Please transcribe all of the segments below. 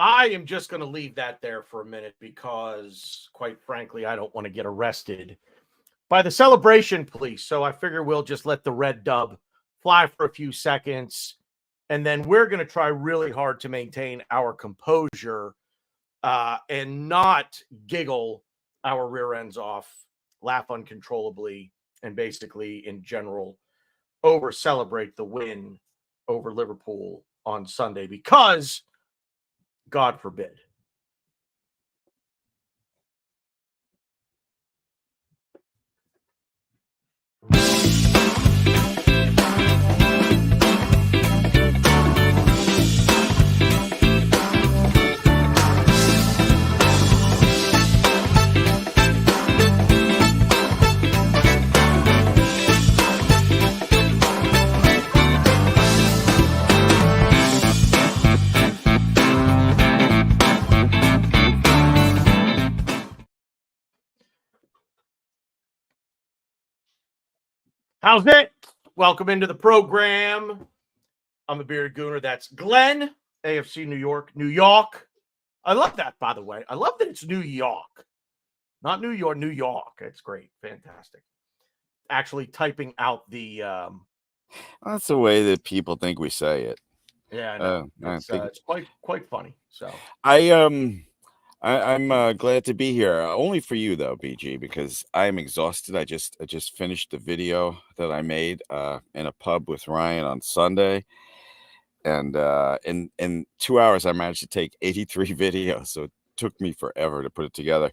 I am just going to leave that there for a minute because, quite frankly, I don't want to get arrested by the celebration police. So I figure we'll just let the red dove fly for a few seconds. And then we're going to try really hard to maintain our composure and not giggle our rear ends off, laugh uncontrollably, and basically, in general, over celebrate the win over Liverpool on Sunday because, God forbid, how's it? Welcome into the program. I'm the Bearded Gooner. That's Glenn, AFC New York, New York. I love that, by the way. I love that it's New York, not New York, New York. It's great. Fantastic. Actually typing out the... That's the way that people think we say it. Yeah, I know. It's quite funny. So I'm glad to be here. Only for you though, BG, because I'm exhausted. I just finished the video that I made in a pub with Ryan on Sunday, and in 2 hours I managed to take 83 videos. So it took me forever to put it together.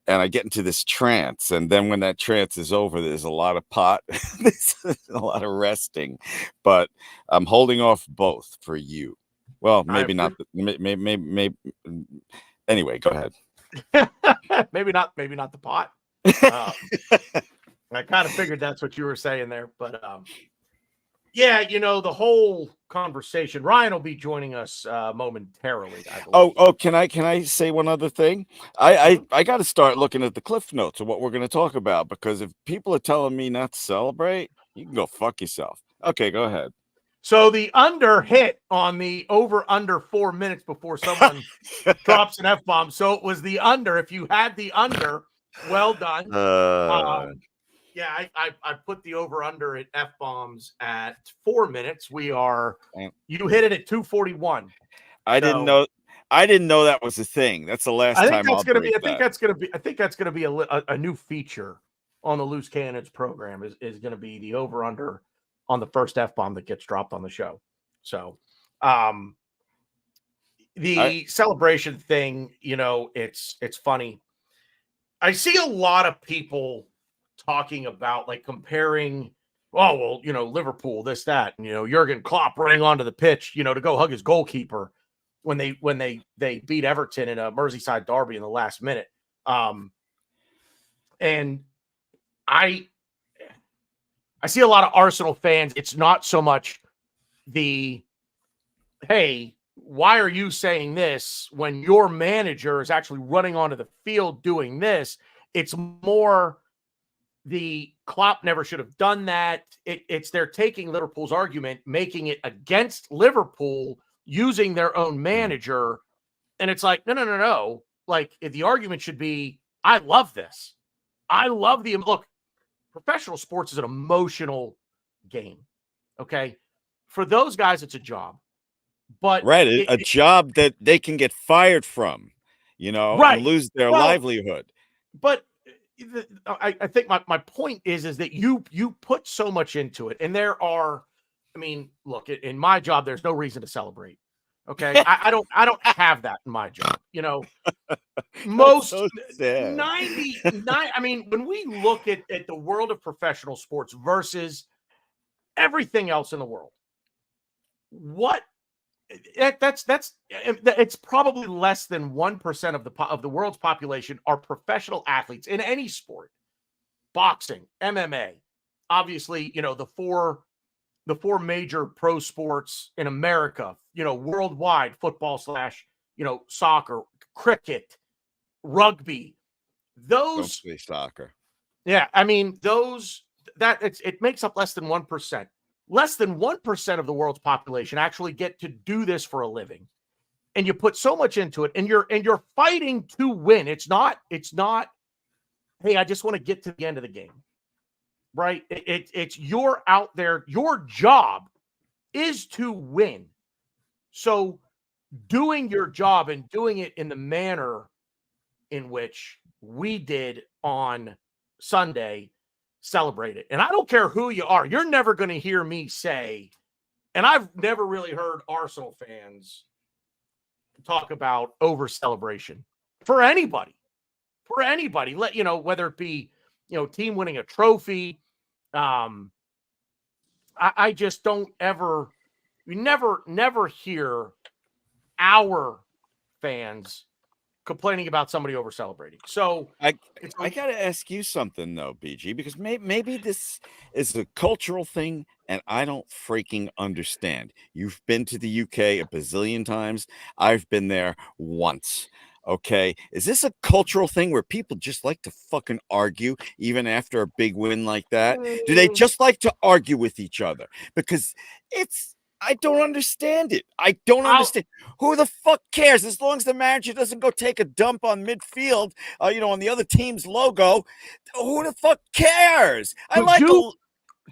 And I get into this trance, and then when that trance is over, there's a lot of pot, there's a lot of resting, but I'm holding off both for you. Well, maybe not. Maybe. Anyway, go ahead. maybe not the pot. I kind of figured that's what you were saying there, but yeah, the whole conversation. Ryan will be joining us momentarily, I believe. Oh, can I say one other thing? I got to start looking at the cliff notes of what we're going to talk about, because if people are telling me not to celebrate, you can go fuck yourself. Okay, go ahead. So the under hit on the over under 4 minutes before someone drops an F-bomb. So it was the under. If you had the under, well done. Yeah, I put the over under at F-bombs at 4 minutes. You hit it at 2:41. I didn't know that was a thing. That's the last time I'll break that. I think that's gonna be a new feature on the Loose Cannons program is gonna be the over under on the first F-bomb that gets dropped on the show. So the celebration thing, it's funny. I see a lot of people talking about like comparing, Liverpool, this, that, and Jurgen Klopp running onto the pitch, to go hug his goalkeeper when they beat Everton in a Merseyside derby in the last minute. And I see a lot of Arsenal fans. It's not so much the, hey, why are you saying this when your manager is actually running onto the field doing this? It's more the Klopp never should have done that. It's they're taking Liverpool's argument, making it against Liverpool, using their own manager. And it's like, no. Like, the argument should be, I love this. I love look, professional sports is an emotional game. Okay. For those guys, it's a job. But right, a job that they can get fired from, right, and lose their livelihood. But I think my point is that you put so much into it, and there are, look, in my job, there's no reason to celebrate. Okay, I don't have that in my job. Most so 99. When we look at the world of professional sports versus everything else in the world, it's probably less than 1% of the world's population are professional athletes in any sport. Boxing, MMA, obviously, the four major pro sports in America, worldwide: football / soccer, cricket, rugby. Those don't say soccer. Yeah, it makes up less than 1%. Less than 1% of the world's population actually get to do this for a living. and you put so much into it, and you're fighting to win. It's not, hey, I just want to get to the end of the game. Right? It's you're out there, your job is to win. So doing your job and doing it in the manner in which we did on Sunday, celebrate it. And I don't care who you are. You're never going to hear me say, and I've never really heard Arsenal fans talk about over celebration for anybody. Let whether it be, team winning a trophy. I just don't ever, we never hear our fans complaining about somebody over celebrating. So I got to ask you something though, BG, because maybe this is a cultural thing and I don't freaking understand. You've been to the UK a bazillion times. I've been there once. Okay. Is this a cultural thing where people just like to fucking argue even after a big win like that? Do they just like to argue with each other? Because I don't understand it. I don't understand. Who the fuck cares? As long as the manager doesn't go take a dump on midfield, on the other team's logo, who the fuck cares?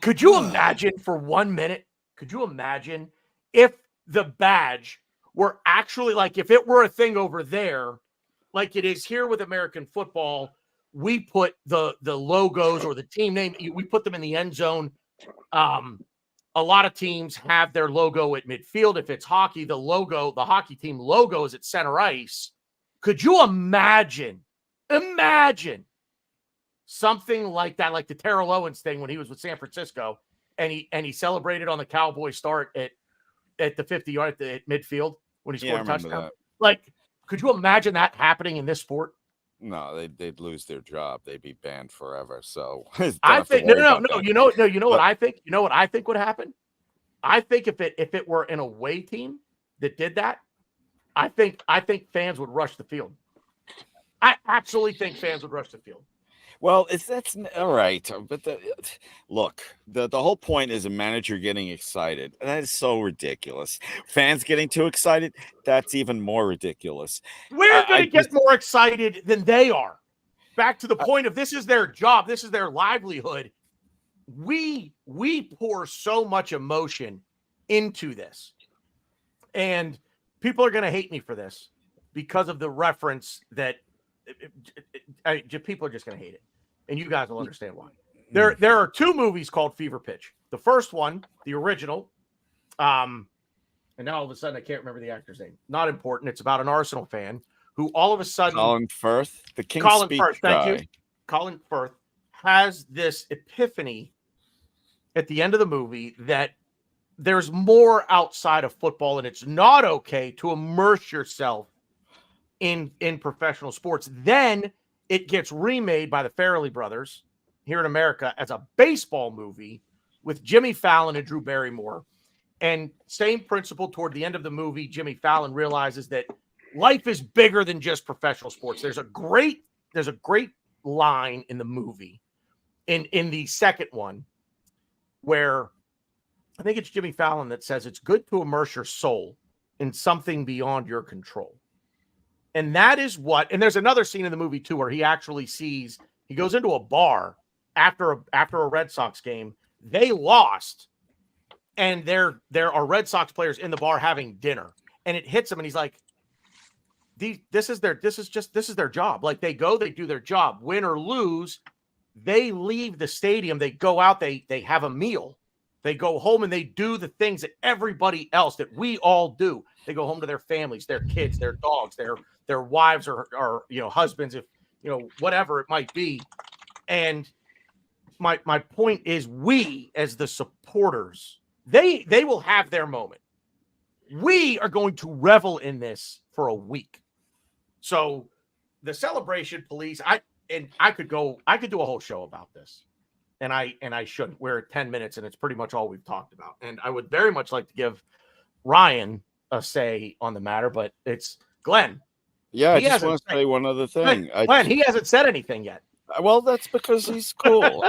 Could you imagine for 1 minute? Could you imagine if the badge were actually like, if it were a thing over there, like it is here with American football, we put the logos or the team name, we put them in the end zone. A lot of teams have their logo at midfield. If it's hockey, the hockey team logo is at center ice. Could you imagine something like that, like the Terrell Owens thing when he was with San Francisco and he celebrated on the Cowboy start at the 50-yard at midfield when he scored a touchdown? That. Like, could you imagine that happening in this sport? No, they'd lose their job. They'd be banned forever. So I think no. You know what I think? You know what I think would happen? I think if it were an away team that did that, I think fans would rush the field. I actually think fans would rush the field. Well, that's all right, but look, the whole point is a manager getting excited. That is so ridiculous. Fans getting too excited, that's even more ridiculous. We're going to get more excited than they are. Back to the point of this is their job, this is their livelihood. We pour so much emotion into this, and people are going to hate me for this because of the reference that people are just going to hate it. And you guys will understand why. There are two movies called Fever Pitch. The first one, the original, and now all of a sudden I can't remember the actor's name. Not important. It's about an Arsenal fan who all of a sudden Colin Firth, the King's Speech guy. Thank you. Colin Firth has this epiphany at the end of the movie that there's more outside of football, and it's not okay to immerse yourself in professional sports. Then it gets remade by the Farrelly brothers here in America as a baseball movie with Jimmy Fallon and Drew Barrymore. And same principle toward the end of the movie, Jimmy Fallon realizes that life is bigger than just professional sports. There's a great line in the movie in the second one where I think it's Jimmy Fallon that says it's good to immerse your soul in something beyond your control. And that is and there's another scene in the movie too, where he actually he goes into a bar after a Red Sox game. They lost, and there are Red Sox players in the bar having dinner, and it hits him, and he's like, this is their job. Like they do their job, win or lose. They leave the stadium, they go out, they have a meal, they go home, and they do the things that everybody else that we all do. They go home to their families, their kids, their dogs, their wives or husbands, if whatever it might be. And my point is, we as the supporters, they will have their moment. We are going to revel in this for a week. So the celebration police, I could do a whole show about this. And I shouldn't. We're at 10 minutes and it's pretty much all we've talked about. And I would very much like to give Ryan a say on the matter, but it's Glenn. Yeah, I just want to say one other thing. Glenn, he hasn't said anything yet. Well, that's because he's cool.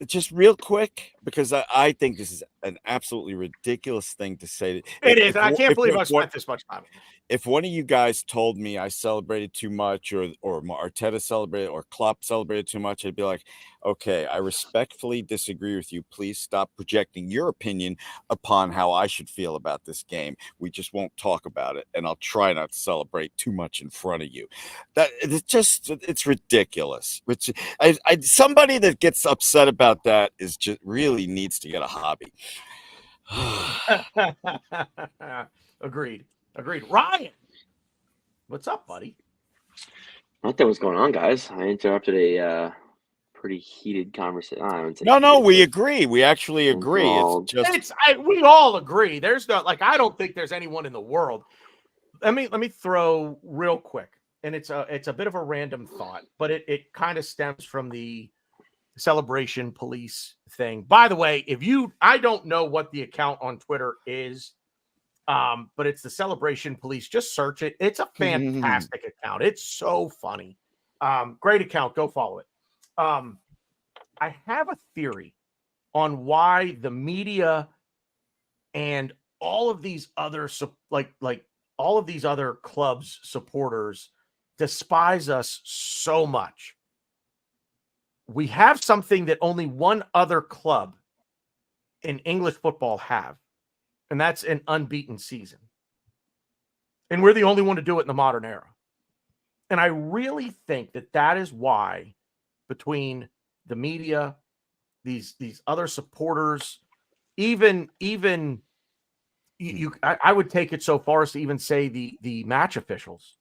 Just real quick, because I think this is an absolutely ridiculous thing to say. It is. And I can't believe I spent this much time. If one of you guys told me I celebrated too much, or Arteta celebrated, or Klopp celebrated too much, I'd be like, okay, I respectfully disagree with you. Please stop projecting your opinion upon how I should feel about this game. We just won't talk about it, and I'll try not to celebrate too much in front of you. It's ridiculous. Somebody that gets upset about that is just really needs to get a hobby. Agreed. Ryan, what's up, buddy? Nothing was going on, guys. I interrupted a pretty heated conversation. No, we agree. We actually agree. Involved. We all agree. There's no I don't think there's anyone in the world. Let me throw real quick, and it's a bit of a random thought, but it kind of stems from the celebration police thing. By the way, I don't know what the account on Twitter is. But it's the celebration police. Just search it. It's a fantastic account. It's so funny. Great account. Go follow it. I have a theory on why the media and all of these other all of these other clubs supporters despise us so much. We have something that only one other club in English football have. And that's an unbeaten season. And we're the only one to do it in the modern era. And I really think that is why, between the media, these other supporters, I would take it so far as to even say the match officials.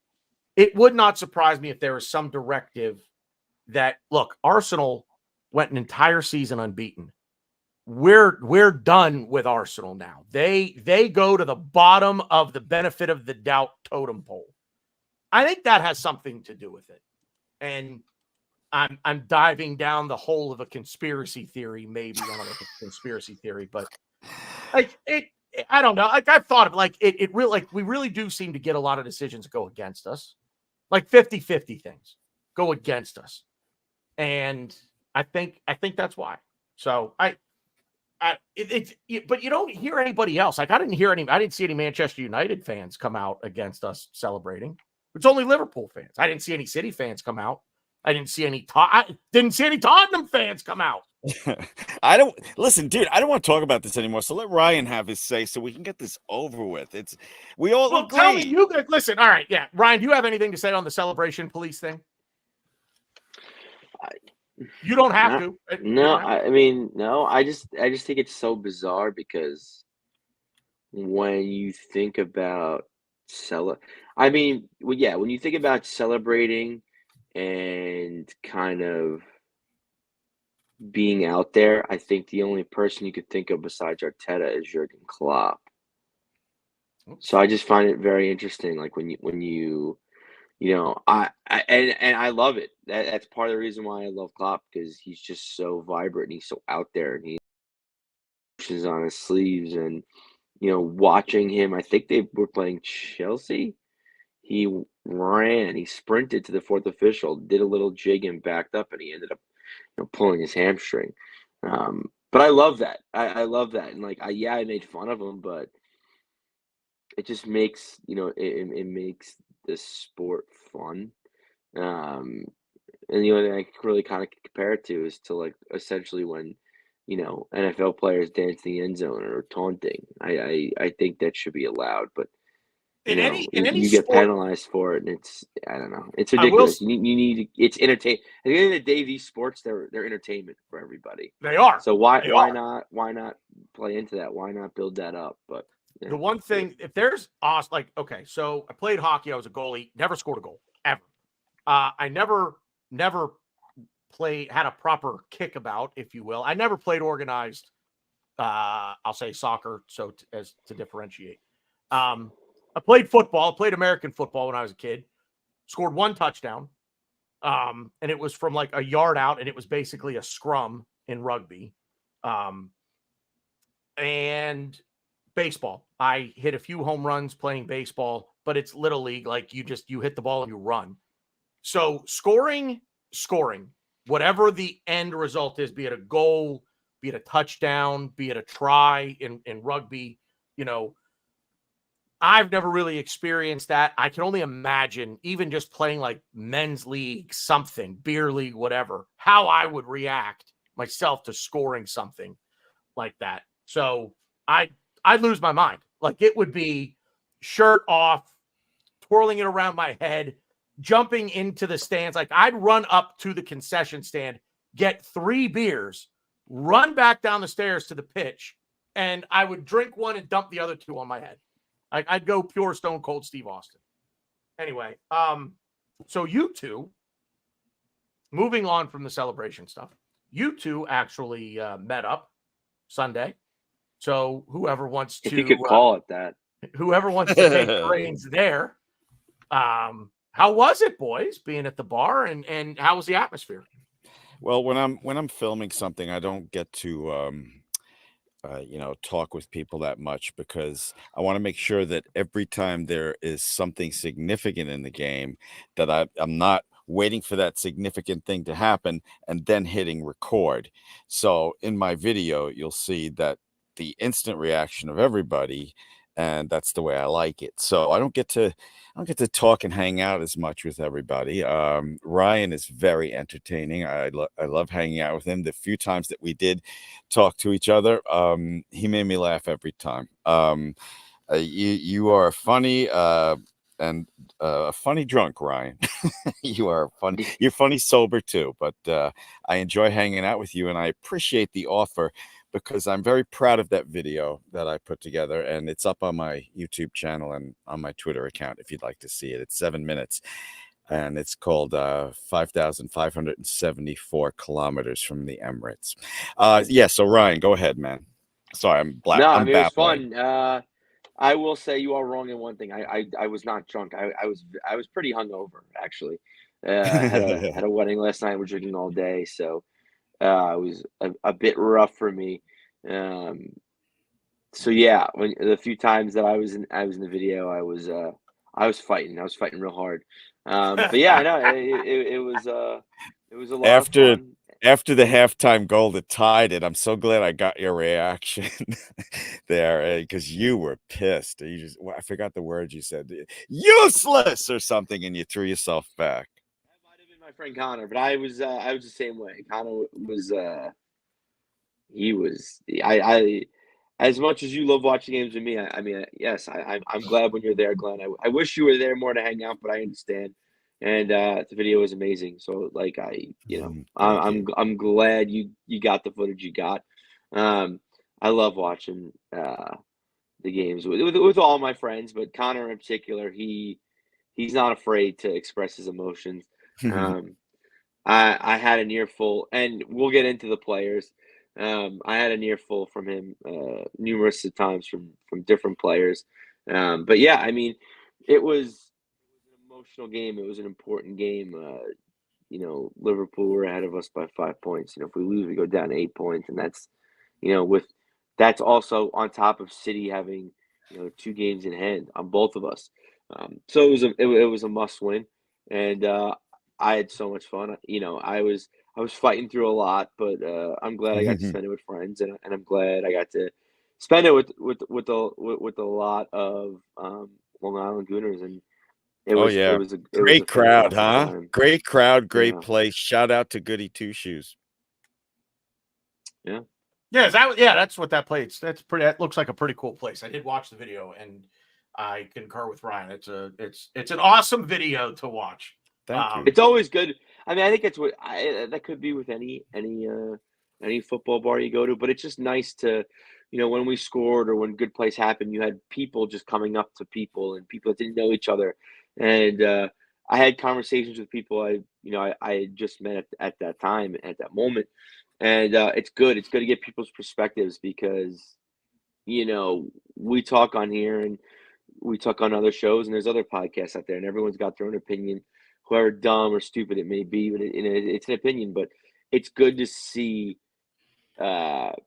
It would not surprise me if there was some directive that, look, Arsenal went an entire season unbeaten. We're done with Arsenal now. They go to the bottom of the benefit of the doubt totem pole. I think that has something to do with it. And I'm diving down the hole of a conspiracy theory, maybe. I don't know if it's a conspiracy theory, but I don't know. I've thought of it really, we really do seem to get a lot of decisions that go against us. Like 50-50 things go against us. And I think that's why. So but you don't hear anybody else. I didn't see any Manchester United fans come out against us celebrating. It's only Liverpool fans. I didn't see any City fans come out. I didn't see any Tottenham fans come out. I don't listen, dude. I don't want to talk about this anymore. So let Ryan have his say, so we can get this over with. We all agree. Tell me, you guys listen. All right, yeah, Ryan, do you have anything to say on the celebration police thing? You don't have to. No, I mean, no. I just think it's so bizarre because when you think about when you think about celebrating and kind of being out there, I think the only person you could think of besides Arteta is Jurgen Klopp. So I just find it very interesting. Like when you I love it. That's part of the reason why I love Klopp, because he's just so vibrant and he's so out there and he pushes on his sleeves. And watching him, I think they were playing Chelsea. He sprinted to the fourth official, did a little jig and backed up, and he ended up pulling his hamstring. But I love that. I love that. And I made fun of him, but it just makes it makes this sport fun. And the only thing I can really kind of compare it to is to essentially when NFL players dance in the end zone or taunting. I think that should be allowed, but you get penalized for it, and it's, I don't know, it's ridiculous. You need it's entertain. At the end of the day, these sports, they're entertainment for everybody. They are. So why not play into that? Why not build that up? But the one thing, if there's okay, so I played hockey. I was a goalie. Never scored a goal ever. I never had a proper kickabout, if you will. I never played organized. I'll say soccer, so as to differentiate. I played football. I played American football when I was a kid. Scored one touchdown, and it was from a yard out, and it was basically a scrum in rugby. And baseball. I hit a few home runs playing baseball, but it's little league. You hit the ball and you run. So scoring, whatever the end result is, be it a goal be it a touchdown, be it a try in rugby. You know, I've never really experienced that. I can only imagine, even just playing like men's league, something, beer league, whatever, how I would react myself to scoring something like that. So I'd lose my mind. Like, it would be shirt off, twirling it around my head, jumping into the stands. Like, I'd run up to the concession stand, get 3 beers, run back down the stairs to the pitch, and I would drink one and dump the other 2 on my head. I'd go pure Stone Cold Steve Austin. Anyway, so you two, moving on from the celebration stuff, you two actually met up Sunday. So whoever wants If to, you could call it that. whoever wants to take the reins there. How was it, boys, being at the bar, and how was the atmosphere? Well, when I'm filming something, I don't get to talk with people that much because I want to make sure that every time there is something significant in the game, that I'm not waiting for that significant thing to happen and then hitting record. So in my video, you'll see that the instant reaction of everybody, and that's the way I like it. So I don't get to talk and hang out as much with everybody. Ryan is very entertaining. I love hanging out with him. The few times that we did talk to each other, he made me laugh every time. You are funny and a funny drunk, Ryan. You're funny sober too. But I enjoy hanging out with you, and I appreciate the offer because I'm very proud of that video that I put together, and it's up on my YouTube channel and on my Twitter account if you'd like to see it. It's 7 minutes, and it's called 5,574 kilometers from the Emirates. Yeah, so Ryan, go ahead, man. Sorry, I'm No, I I'm mean, it was babbling. fun. I will say you are wrong in one thing. I was not drunk. I was pretty hungover actually. I had a wedding last night. We're drinking all day, so it was a bit rough for me. Um, so yeah, when the few times that I was in the video, I was fighting. I was fighting real hard. But yeah, I know it was a lot of after fun. after the halftime goal that tied it, I'm so glad I got your reaction there because you were pissed. I forgot the words you said, useless or something, and you threw yourself back. That might have been my friend Connor, but I was the same way. Connor was he was I as much as you love watching games with me. I mean, yes, I'm glad when you're there, Glenn. I wish you were there more to hang out, but I understand. And the video was amazing. So like Thank you. I'm glad you got the footage you got. I love watching the games with all my friends, but Connor in particular, he's not afraid to express his emotions. Um, I had an earful, and we'll get into the players. I had an earful from him numerous of times from different players. But yeah, I mean, it was an emotional game. It was an important game. Liverpool were ahead of us by 5 points. If we lose, we go down 8 points, and with that's also on top of City having 2 games in hand on both of us. So it was a must win, and I had so much fun. I was fighting through a lot, but I'm glad I got to spend it with friends, and I'm glad I got to spend it with a lot of Long Island Gooners, and Oh yeah, it was a great crowd, fantastic huh? time. Great crowd, great Yeah, place. Shout out to Goody Two Shoes. yeah. Yeah, that's what that place. That looks like a pretty cool place. I did watch the video, and I concur with Ryan. It's an awesome video to watch. Thank you. It's always good. I mean, I think it's that could be with any football bar you go to, but it's just nice to, when we scored or when good plays happened, you had people just coming up to people and people that didn't know each other, and I had conversations with people I had just met at that time at that moment, and it's good. It's good to get people's perspectives because we talk on here and we talk on other shows, and there's other podcasts out there, and everyone's got their own opinion, however dumb or stupid it may be, but it's an opinion. But it's good to see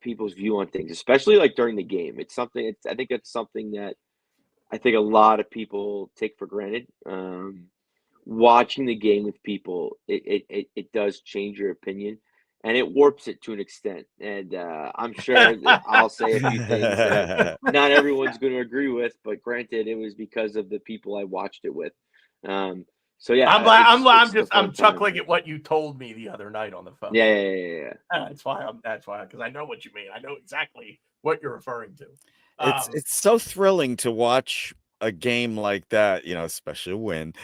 people's view on things, especially like during the game. I think it's something that I think a lot of people take for granted. Watching the game with people, it does change your opinion, and it warps it to an extent. And I'm sure that I'll say a few things that not everyone's going to agree with, but granted, it was because of the people I watched it with. So yeah, I'm glad. it's a fun I'm time. chuckling at what you told me the other night on the phone. Yeah. That's why because I know what you mean. I know exactly what you're referring to. It's so thrilling to watch a game like that, you know, especially a win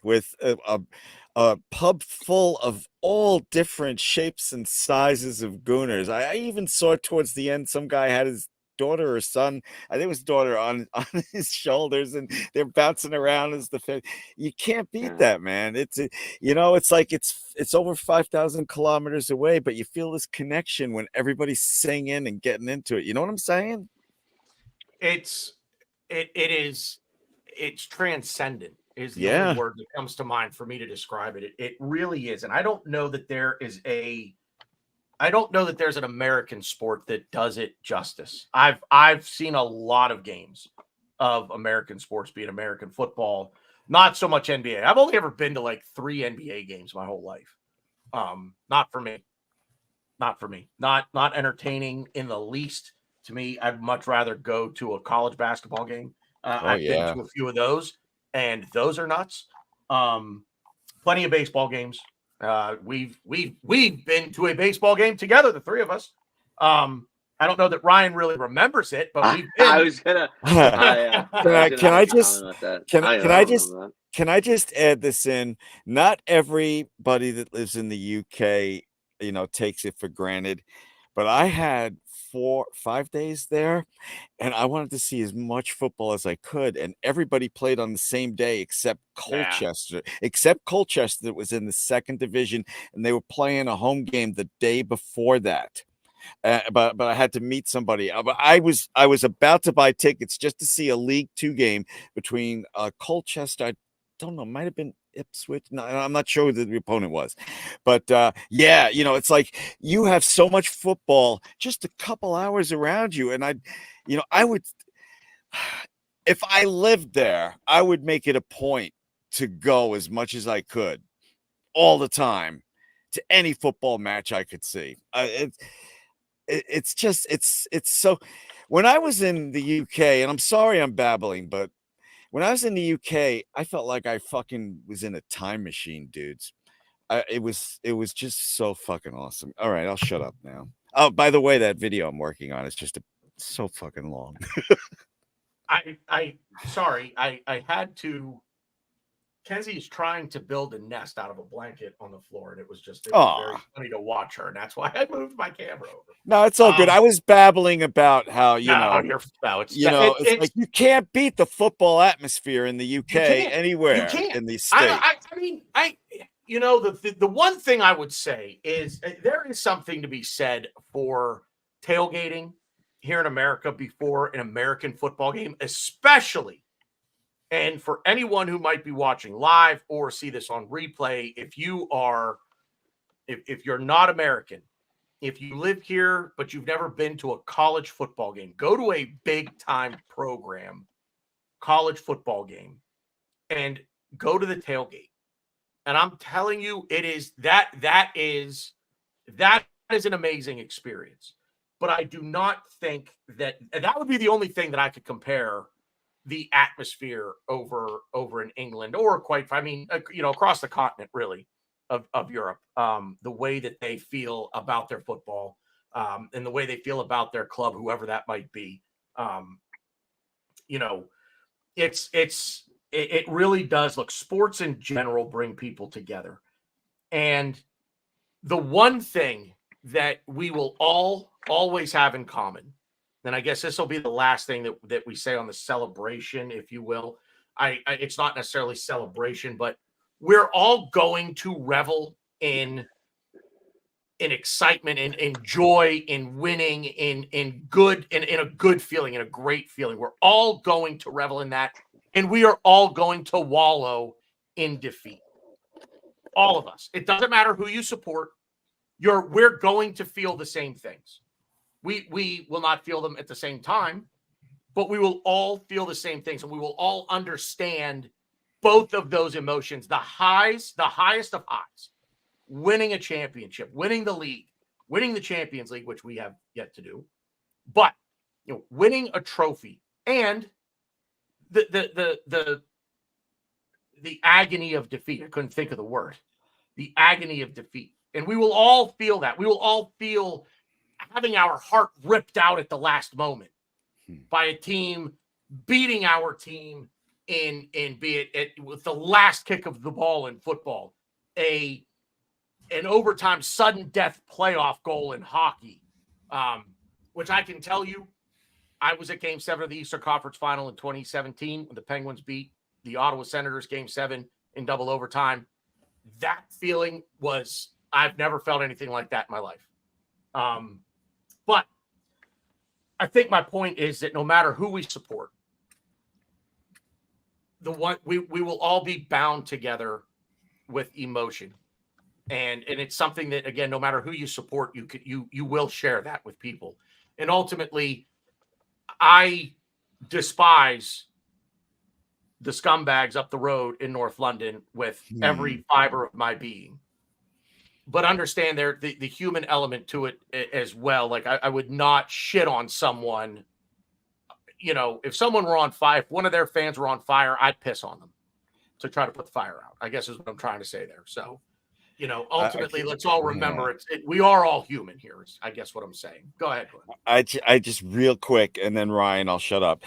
with a pub full of all different shapes and sizes of Gooners. I even saw towards the end some guy had his daughter or son, I think it was daughter on his shoulders, and they're bouncing around as the fan. You can't beat that, man. You know, it's like it's over 5,000 kilometers away, but you feel this connection when everybody's singing and getting into it. You know what I'm saying? It's transcendent is the only Yeah. word that comes to mind for me to describe it. It really is. And I don't know that there's an American sport that does it justice. I've seen a lot of games of American sports, be it American football, not so much NBA. I've only ever been to like 3 NBA games my whole life. Not for me. Not entertaining in the least. To me, I'd much rather go to a college basketball game. I've been to a few of those, and those are nuts. Plenty of baseball games. We've been to a baseball game together, the three of us. I don't know that Ryan really remembers it, but we've been. I was gonna. Can I just add this in? Not everybody that lives in the UK, you know, takes it for granted, but I had 5 days there, and I wanted to see as much football as I could, and everybody played on the same day except Colchester. Except Colchester that was in the 2nd division, and they were playing a home game the day before that. But I had to meet somebody. I was about to buy tickets just to see a League 2 game between Colchester. I don't know, might have been Ipswich. No, I'm not sure who the opponent was, but yeah, you know, it's like you have so much football just a couple hours around you, and I would, if I lived there, I would make it a point to go as much as I could all the time to any football match I could see. It's just it's so. When I was in the UK, and I'm sorry I'm babbling, but when I was in the UK, I felt like I fucking was in a time machine, dudes. It was just so fucking awesome. All right, I'll shut up now. Oh, by the way, that video I'm working on is just so fucking long. Sorry, I had to. Kenzie's trying to build a nest out of a blanket on the floor, and it was very funny to watch her, and that's why I moved my camera over. No, it's all good. I was babbling about how it's like you can't beat the football atmosphere in the UK anywhere in the States. The one thing I would say is there is something to be said for tailgating here in America before an American football game, especially. And for anyone who might be watching live or see this on replay, if you're not American, if you live here but you've never been to a college football game, go to a big time program college football game and go to the tailgate. And I'm telling you, that is an amazing experience. But I do not think that would be the only thing that I could compare the atmosphere over in England or across the continent really of Europe, the way that they feel about their football, and the way they feel about their club, whoever that might be. It really does. Look, sports in general bring people together. And the one thing that we will all always have in common, and I guess this will be the last thing that we say on the celebration, if you will. It's not necessarily celebration, but we're all going to revel in excitement, in joy, in winning, in a good feeling, in a great feeling. We're all going to revel in that, and we are all going to wallow in defeat. All of us. It doesn't matter who you support. We're going to feel the same things. We will not feel them at the same time, but we will all feel the same things, and we will all understand both of those emotions, the highest of highs winning a championship, winning the league, winning the Champions League, which we have yet to do, but winning a trophy and the agony of defeat. I couldn't think of the word. The agony of defeat. And we will all feel that. We will all feel having our heart ripped out at the last moment by a team beating our team in be it with the last kick of the ball in football, an overtime sudden death playoff goal in hockey, which I can tell you, I was at Game 7 of the Eastern Conference Final in 2017 when the Penguins beat the Ottawa Senators Game 7 in double overtime. That feeling was, I've never felt anything like that in my life. But I think my point is that no matter who we support, we will all be bound together with emotion. And it's something that, again, no matter who you support, you will share that with people. And ultimately, I despise the scumbags up the road in North London with every fiber of my being. But understand the human element to it as well. Like I would not shit on someone. If someone were on fire, if one of their fans were on fire, I'd piss on them to try to put the fire out, I guess is what I'm trying to say there. So, ultimately, let's all remember we are all human here, is I guess what I'm saying. Go ahead, Glenn. I just real quick, and then Ryan, I'll shut up.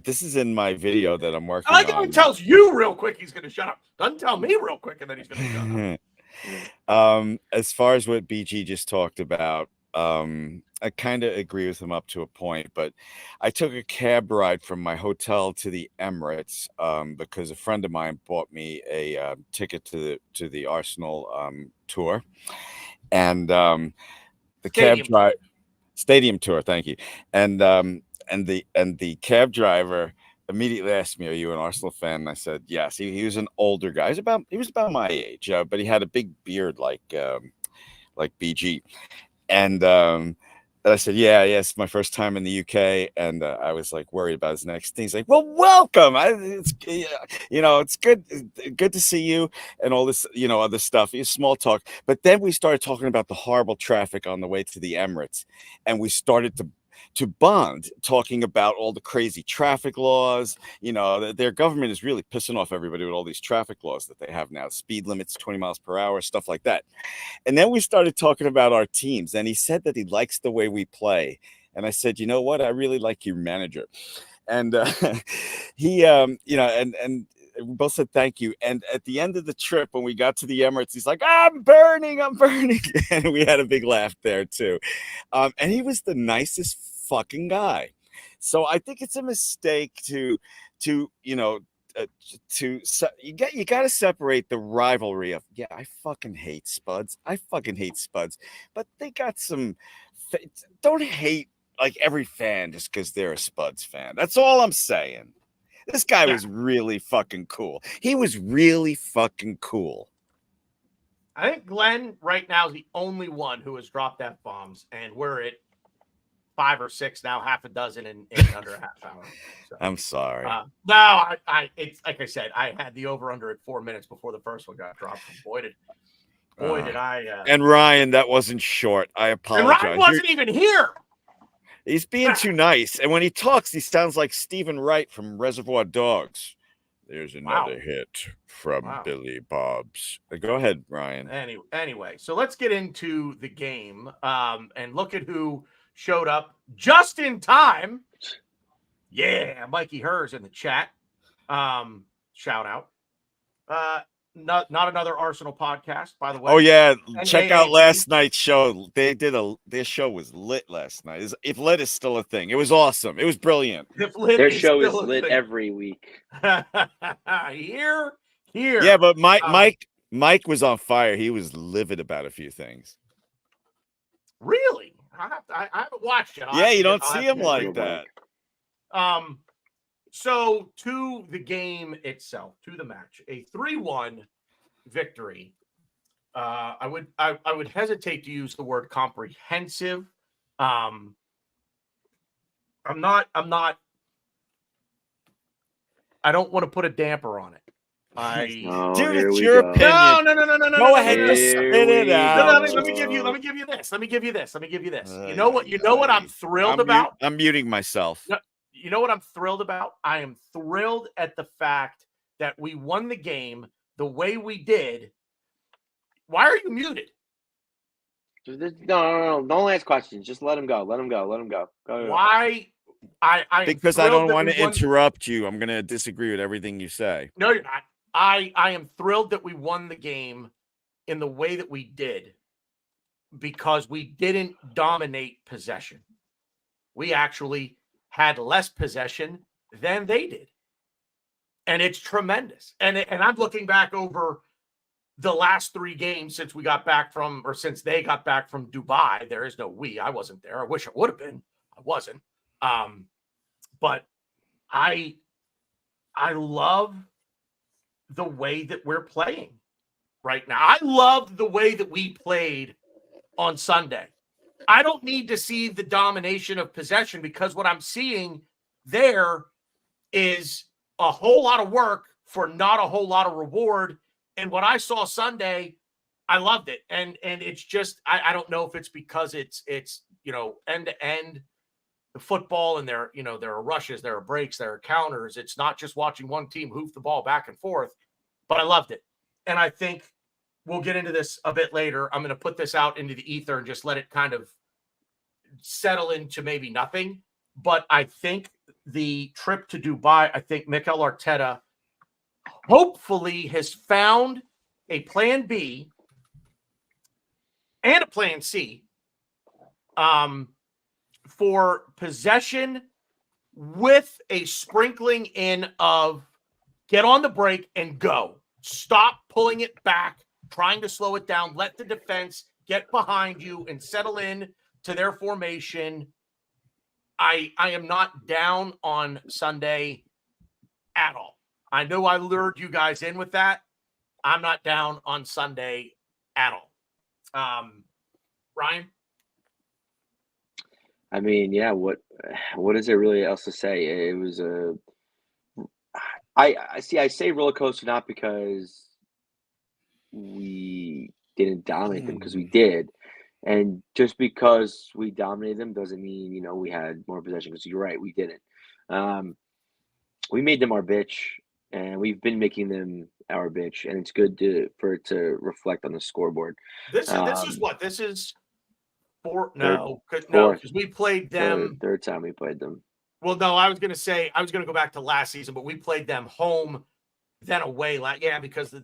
This is in my video that I'm working I like on. how he tells you real quick he's going to shut up. Doesn't tell me real quick, and then he's going to shut up. As far as what BG just talked about, I kind of agree with him up to a point, but I took a cab ride from my hotel to the Emirates because a friend of mine bought me a ticket to the Arsenal tour, and the stadium tour. Thank you. And the cab driver immediately asked me, "Are you an Arsenal fan?" And I said, "Yes." He was an older guy. He was about my age, but he had a big beard like BG. And I said, yeah, it's my first time in the UK. And I was like worried about his next thing. He's like, well, welcome. It's good to see you and all this, other stuff. It's small talk. But then we started talking about the horrible traffic on the way to the Emirates. And we started to bond, talking about all the crazy traffic laws. Their government is really pissing off everybody with all these traffic laws that they have now, speed limits, 20 miles per hour, stuff like that. And then we started talking about our teams, and he said that he likes the way we play. And I said, you know what? I really like your manager. And he, and we both said thank you. And at the end of the trip, when we got to the Emirates, he's like, I'm burning. And we had a big laugh there too. And he was the nicest fucking guy. So I think it's a mistake you got to separate the rivalry of, I fucking hate Spuds. But they got some, don't hate like every fan just because they're a Spuds fan. That's all I'm saying. This guy was really fucking cool. He was really fucking cool. I think Glenn right now is the only one who has dropped F-bombs, and we're at 5 or 6 now, half a dozen in under a half hour. So, I'm sorry. No, it's like I said, I had the over under at 4 minutes before the first one got dropped. Boy, did I. And Ryan, that wasn't short. I apologize. And Ryan wasn't even here. He's being too nice. And when he talks, he sounds like Stephen Wright from Reservoir Dogs. There's another hit from Billy Bob's. Go ahead, Ryan. Anyway, so let's get into the game and look at who showed up just in time. Yeah, Mikey Hers in the chat. Shout out. Not another Arsenal podcast, by the way. Oh yeah, check out last night's show. Their show was lit last night. If lit is still a thing, it was awesome. It was brilliant. Their show is lit every week. Here. Yeah, but Mike was on fire. He was livid about a few things. Really? I haven't watched it. Yeah, you don't see him like that. So to the game itself, to the match, a 3-1 victory. I would hesitate to use the word comprehensive. I'm not. I don't want to put a damper on it. Oh, Dude, here it's we your go. opinion. No. Go ahead and Here spit it we out. Let me give you. go. Let me give you this. Let me give you this. Let me give you this. You Ay, know what? ay, You know what I'm ay. thrilled about. I'm muting myself. No, you know what I'm thrilled about? I am thrilled at the fact that we won the game the way we did. Why are you muted? No. Don't ask questions. Just let him go. Let him go. Let him go. Go. Why? I am Because I thrilled don't that want we to won. interrupt you. I'm going to disagree with everything you say. No, you're not. I am thrilled that we won the game in the way that we did because we didn't dominate possession. We actually had less possession than they did. And it's tremendous. And I'm looking back over the last 3 games since we got back from, or since they got back from Dubai. There is no we. I wasn't there. I wish I would have been. I wasn't. But I love the way that we're playing right now. I loved the way that we played on Sunday. I don't need to see the domination of possession because what I'm seeing there is a whole lot of work for not a whole lot of reward. And what I saw Sunday, I loved it. And it's just, I don't know if it's because it's end to end the football and there are rushes, there are breaks, there are counters. It's not just watching one team hoof the ball back and forth, but I loved it. And I think we'll get into this a bit later. I'm going to put this out into the ether and just let it kind of settle into maybe nothing. But I think the trip to Dubai, I think Mikel Arteta hopefully has found a plan B and a plan C for possession with a sprinkling in of get on the break and go. Stop pulling it back, trying to slow it down. Let the defense get behind you and settle in to their formation. I am not down on Sunday at all. I know I lured you guys in with that. I'm not down on Sunday at all. Ryan? I mean, yeah. What is there really else to say? It was a. I see. I say roller coaster not because we didn't dominate them, because we did, and just because we dominated them doesn't mean we had more possession. Because you're right, we didn't. We made them our bitch, and we've been making them our bitch, and it's good for it to reflect on the scoreboard. This is what? This is four? No, Fourth. because we played them. Third time we played them. Well, no, I was going to go back to last season, but we played them home, then away. Yeah, because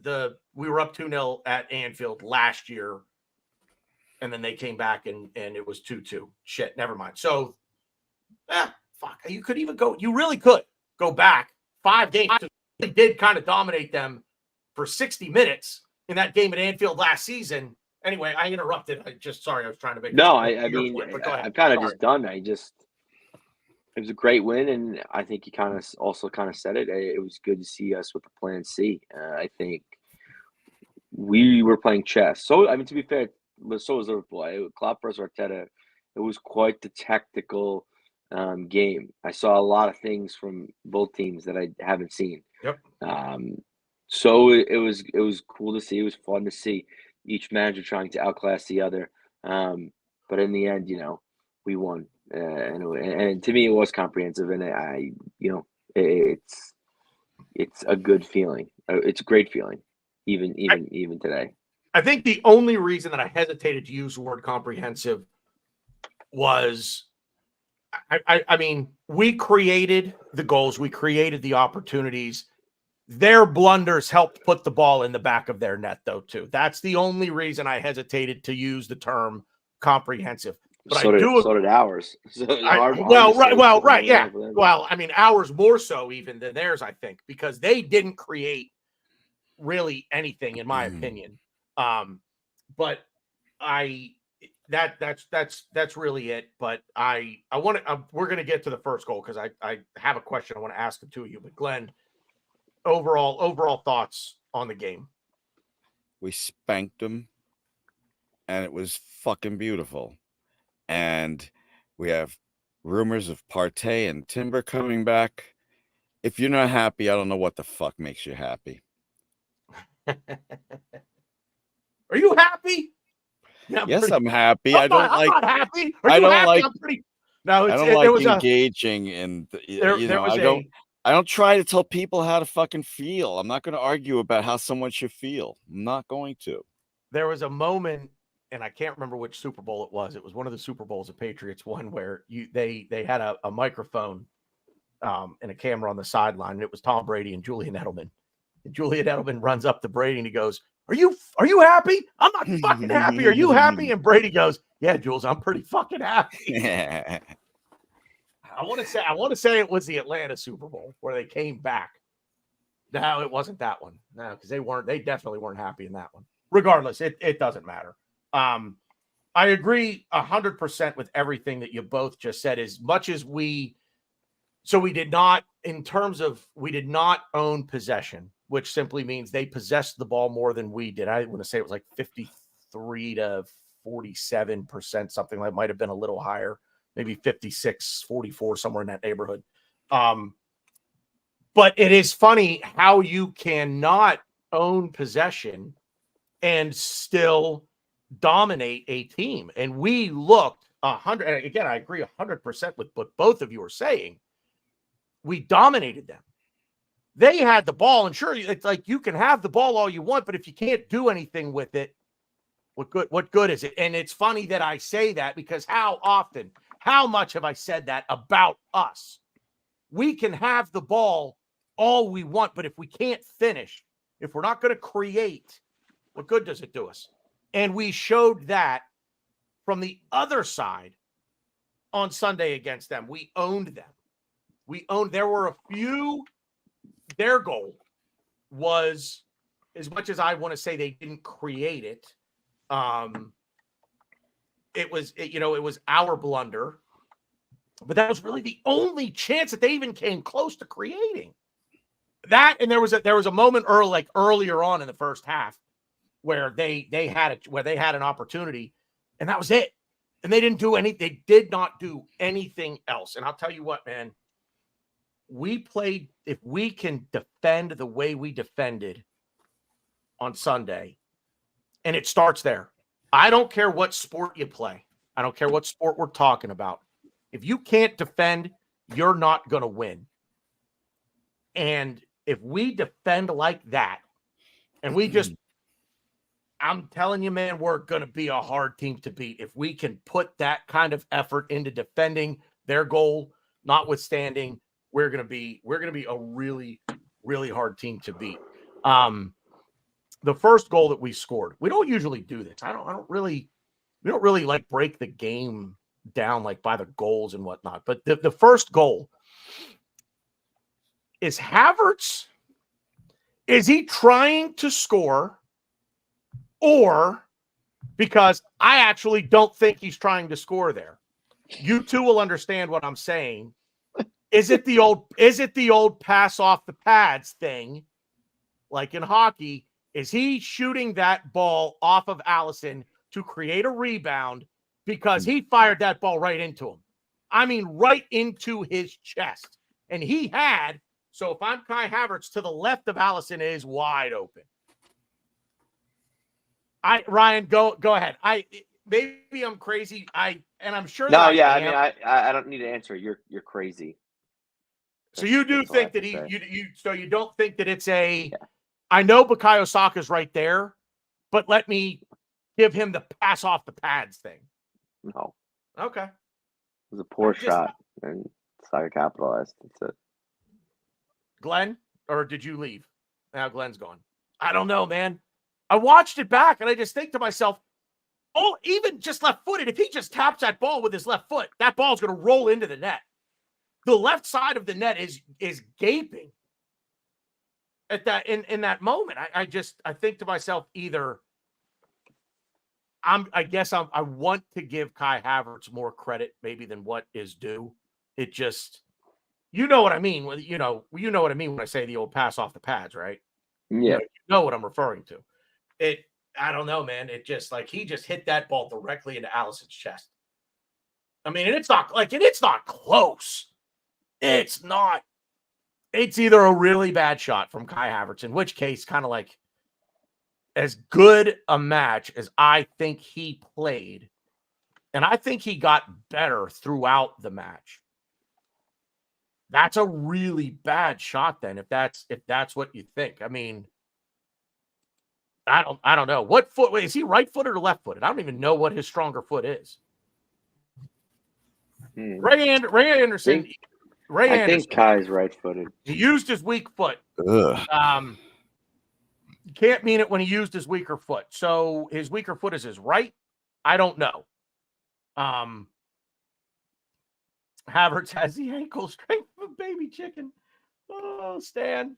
we were up 2-0 at Anfield last year, and then they came back and it was 2-2. Shit, never mind. So, fuck, you could even go. You really could go back 5 games. They did kind of dominate them for 60 minutes in that game at Anfield last season. Anyway, I interrupted. Sorry, I was trying to make. No, I mean, point, but go ahead. I'm kind of just done. It was a great win, and I think you kind of also said it. It was good to see us with the plan C. I think we were playing chess. So, I mean, to be fair, so was Liverpool. Klopp versus Arteta, it was quite the tactical game. I saw a lot of things from both teams that I haven't seen. Yep. So it was cool to see. It was fun to see each manager trying to outclass the other. But in the end, we won. And to me, it was comprehensive, and it's a good feeling. It's a great feeling, even today. I think the only reason that I hesitated to use the word comprehensive was, I mean, we created the goals, we created the opportunities. Their blunders helped put the ball in the back of their net, though, too. That's the only reason I hesitated to use the term comprehensive. But so did ours. Right, yeah. Well, I mean, ours more so even than theirs, I think, because they didn't create really anything, in my opinion. But that's really it. But we're going to get to the first goal because I have a question I want to ask the two of you. But Glenn, overall thoughts on the game? We spanked them, and it was fucking beautiful. And we have rumors of Partey and Timber coming back. If you're not happy, I don't know what the fuck makes you happy. Are you happy? Yeah, Yes, I'm happy. I'm not happy. Are I you don't happy? like. I'm pretty. No, I don't there like was a engaging in. there was I don't try to tell people how to fucking feel. I'm not going to argue about how someone should feel. I'm not going to. there was a moment, and I can't remember which Super Bowl it was. It was one of the Super Bowls the Patriots won where they had a microphone and a camera on the sideline, and it was Tom Brady and Julian Edelman. And Julian Edelman runs up to Brady and he goes, Are you happy? I'm not fucking happy. Are you happy? And Brady goes, Yeah, Jules, I'm pretty fucking happy. I want to say it was the Atlanta Super Bowl where they came back. No, it wasn't that one. No, because they definitely weren't happy in that one. Regardless, it doesn't matter. I agree 100% with everything that you both just said. As much as we did not, in terms of, we did not own possession, which simply means they possessed the ball more than we did. I want to say it was like 53 to 47%, something that might have been a little higher, maybe 56, 44, somewhere in that neighborhood. But it is funny how you cannot own possession and still dominate a team. And we looked 100. Again, I agree 100% with what both of you are saying. We dominated them. They had the ball, and sure, it's like you can have the ball all you want, but if you can't do anything with it, what good is it? And it's funny that I say that because how much have I said that about us? We can have the ball all we want, but if we can't finish, if we're not going to create, what good does it do us? And we showed that from the other side on Sunday against them. We owned them. There were a few. Their goal was, as much as I want to say they didn't create it, it was our blunder. But that was really the only chance that they even came close to creating that. And there was a moment earlier on in the first half where they had an opportunity, and that was it. And they did not do anything else. And I'll tell you what, man, if we can defend the way we defended on Sunday, and it starts there. I don't care what sport you play. I don't care what sport we're talking about. If you can't defend, you're not going to win. And if we defend like that, and I'm telling you, man, we're going to be a hard team to beat. If we can put that kind of effort into defending their goal, notwithstanding, we're going to be a really, really hard team to beat. The first goal that we scored, we don't usually do this. We don't really like break the game down like by the goals and whatnot. But the first goal is Havertz. Is he trying to score, or because I actually don't think he's trying to score there? You two will understand what I'm saying. Is it the old pass off the pads thing, like in hockey? Is he shooting that ball off of Allison to create a rebound because he fired that ball right into him? I mean, right into his chest. And he had, so if I'm Kai Havertz, to the left of Allison is wide open. Ryan, go ahead. Maybe I'm crazy. I'm sure. No, yeah. I mean, I don't need to answer. You're crazy. So you do think that you don't think that it's a, I know Bukayo Saka's right there, but let me give him the pass off the pads thing. No. Okay. It was a poor shot and Saka capitalized. That's it. Glenn, or did you leave? Now Glenn's gone. I don't know, man. I watched it back and I just think to myself, oh, even just left footed, if he just taps that ball with his left foot, that ball's going to roll into the net. The left side of the net is gaping at that in that moment. I think to myself, either I want to give Kai Havertz more credit maybe than what is due. It just, you know what I mean. You know what I mean when I say the old pass off the pads, right? Yeah. You know what I'm referring to. I don't know, man. It just like he just hit that ball directly into Allison's chest. I mean, and it's not close. It's not. It's either a really bad shot from Kai Havertz, in which case, kind of like, as good a match as I think he played, and I think he got better throughout the match. That's a really bad shot then, if that's what you think. I mean, I don't know. What foot is he, right-footed or left-footed? I don't even know what his stronger foot is. Ray Anderson. I think Kai's right-footed. He used his weak foot. Ugh. You can't mean it when he used his weaker foot. So his weaker foot is his right. I don't know. Havertz has the ankle strength of a baby chicken. Oh, Stan,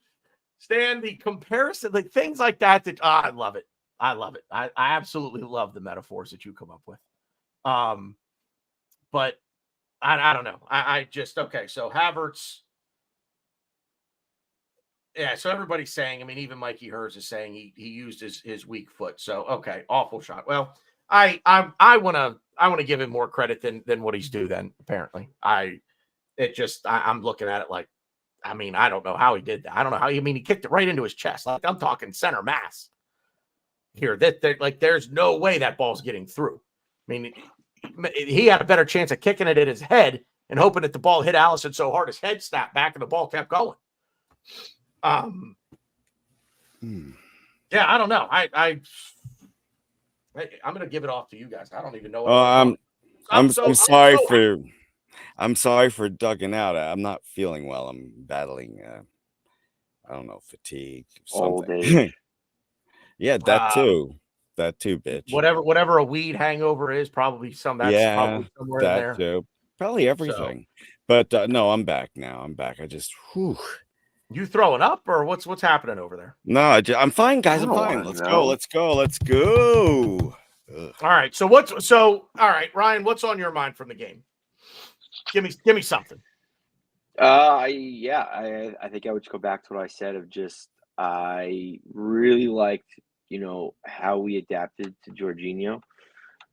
the comparison, like things like that. I love it. I love it. I absolutely love the metaphors that you come up with. But I don't know. I just okay. So Havertz. Yeah, so everybody's saying, I mean, even Mikey Hers is saying he used his weak foot. So okay, awful shot. Well, I want to give him more credit than what he's due. Then apparently, I'm looking at it like, I mean, I don't know how he did that. I don't know how. I mean, he kicked it right into his chest. Like I'm talking center mass here. That like there's no way that ball's getting through. I mean, he had a better chance of kicking it at his head and hoping that the ball hit Allison so hard his head snapped back and the ball kept going. Yeah, I don't know. I'm gonna give it off to you guys. I don't even know. I'm sorry for ducking out. I'm not feeling well. I'm battling I don't know, fatigue, Old something. age. Yeah, that too, bitch. Whatever a weed hangover is, probably probably somewhere in there. Too. Probably everything. So. But no, I'm back now. I'm back. I just You throwing up or what's happening over there? No, I'm fine, guys. I'm fine. Let's go. Ugh. All right. All right, Ryan, what's on your mind from the game? Give me something. I think I would go back to what I said of just I really liked, how we adapted to Jorginho.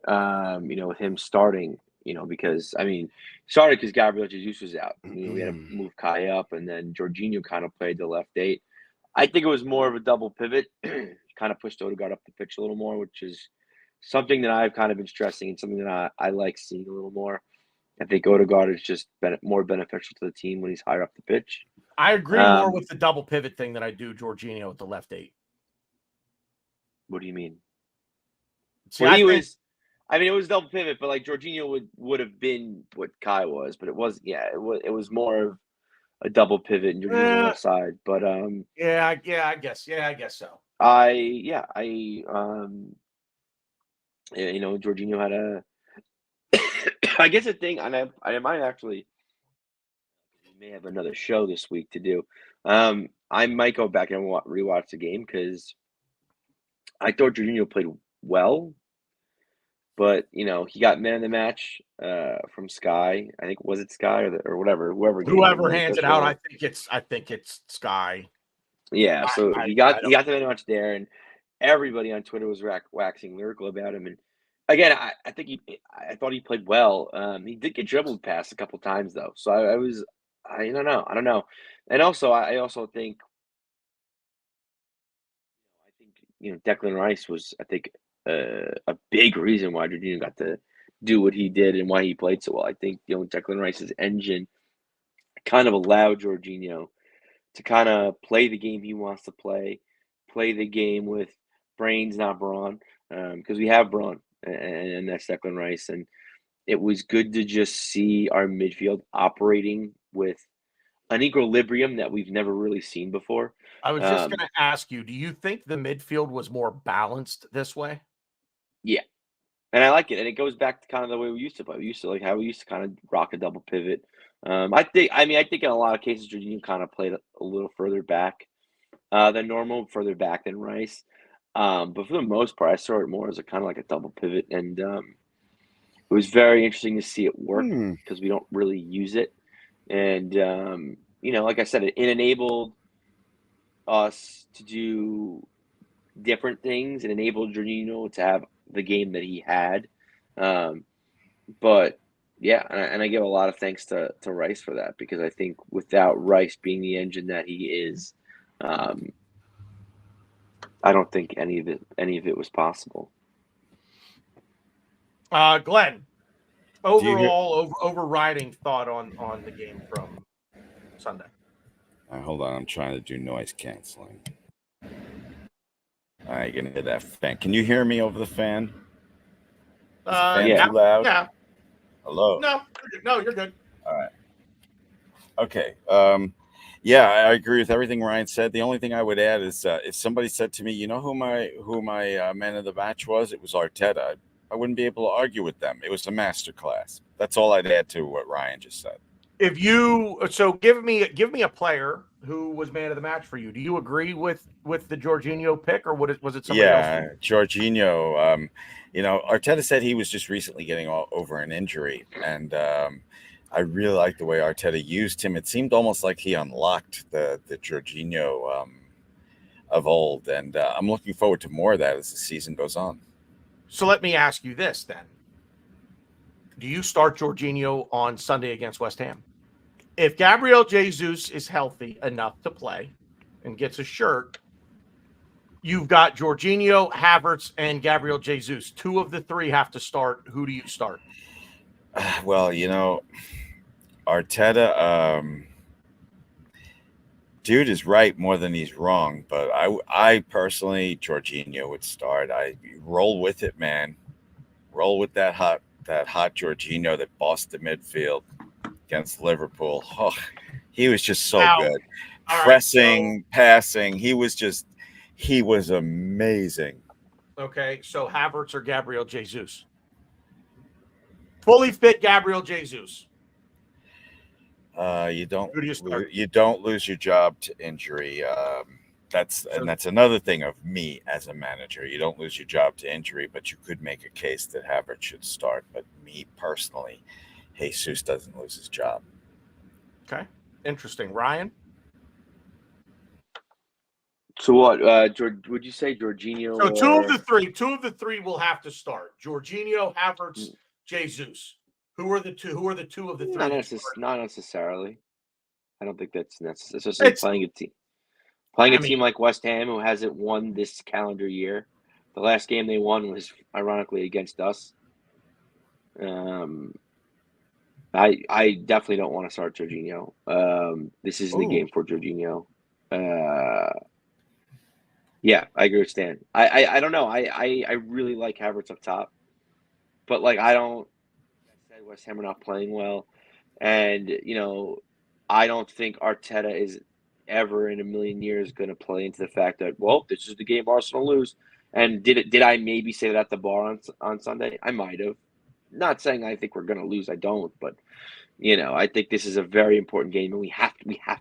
With him starting, because started because Gabriel Jesus was out. We had to move Kai up, and then Jorginho kind of played the left 8. I think it was more of a double pivot, kind of pushed Odegaard up the pitch a little more, which is something that I've kind of been stressing and something that I like seeing a little more. I think Odegaard is just more beneficial to the team when he's higher up the pitch. I agree more with the double pivot thing than I do Jorginho at the left 8. What do you mean? See, well, it was double pivot, but like Jorginho would have been what Kai was, but it was it was more of a double pivot and Jorginho on the left side. But I guess so. Jorginho had a I guess a thing, and I might actually we may have another show this week to do. I might go back and rewatch the game because I thought Jorginho played well. But he got man of the match from Sky. I think was it Sky or whatever, whoever hands it out. I think it's Sky. Yeah, so he got the man of the match there, and everybody on Twitter was waxing lyrical about him. And again, I thought he played well. He did get dribbled past a couple times though, so I don't know. And also, I also think Declan Rice was a big reason why Jorginho got to do what he did and why he played so well. I think Declan Rice's engine kind of allowed Jorginho to kind of play the game he wants to play the game with brains, not brawn, because we have brawn and that's Declan Rice. And it was good to just see our midfield operating with an equilibrium that we've never really seen before. I was just going to ask you, do you think the midfield was more balanced this way? Yeah. And I like it. And it goes back to kind of the way we used to play. We used to how we used to kind of rock a double pivot. I think in a lot of cases, Jorginho kind of played a little further back than normal, further back than Rice. But for the most part, I saw it more as a kind of like a double pivot. And it was very interesting to see it work because we don't really use it. And, like I said, it enabled us to do different things. It enabled Jorginho to have the game that he had. But yeah, and I give a lot of thanks to Rice for that, because I think without Rice being the engine that he is, I don't think any of it was possible. Glenn, Do you hear? overall overriding thought on the game from Sunday. Hold on, I'm trying to do noise canceling. All right, you can hear that fan. Can you hear me over the fan? Is the fan Yeah. too loud? Yeah. Hello. No, you're good. All right. Okay. Yeah, I agree with everything Ryan said. The only thing I would add is if somebody said to me, you know who my man of the match was? It was Arteta. I wouldn't be able to argue with them. It was a masterclass. That's all I'd add to what Ryan just said. Give me a player who was man of the match for you. Do you agree with the Jorginho pick, or was it somebody else? Yeah, Jorginho. Arteta said he was just recently getting over an injury, and I really like the way Arteta used him. It seemed almost like he unlocked the Jorginho of old, and I'm looking forward to more of that as the season goes on. So let me ask you this then: do you start Jorginho on Sunday against West Ham? If Gabriel Jesus is healthy enough to play and gets a shirt, you've got Jorginho, Havertz, and Gabriel Jesus. Two of the three have to start. Who do you start? Well, Arteta, dude is right more than he's wrong, but I personally, Jorginho would start. I roll with it, man. Roll with that hot Jorginho that bossed the midfield against Liverpool. Oh, he was just so good. Pressing, passing. He was amazing. Okay, so Havertz or Gabriel Jesus? Fully fit Gabriel Jesus. You don't lose your job to injury. That's another thing of me as a manager. You don't lose your job to injury, but you could make a case that Havertz should start. But me personally, Jesus doesn't lose his job. Okay, interesting. Ryan? So what, would you say Jorginho? So two of the three will have to start. Jorginho, Havertz, Jesus. Who are the two of the three? Not necessarily. I don't think that's necessary. Especially playing a team like West Ham, who hasn't won this calendar year. The last game they won was ironically against us. I definitely don't want to start Jorginho. This isn't the game for Jorginho. Yeah, I agree with Stan. I don't know. I really like Havertz up top, but like I said, West Ham are not playing well, and I don't think Arteta is ever in a million years going to play into the fact that, well, this is the game Arsenal lose. And did I maybe say that at the bar on Sunday? I might have. Not saying I think we're going to lose. I don't, but I think this is a very important game, and we have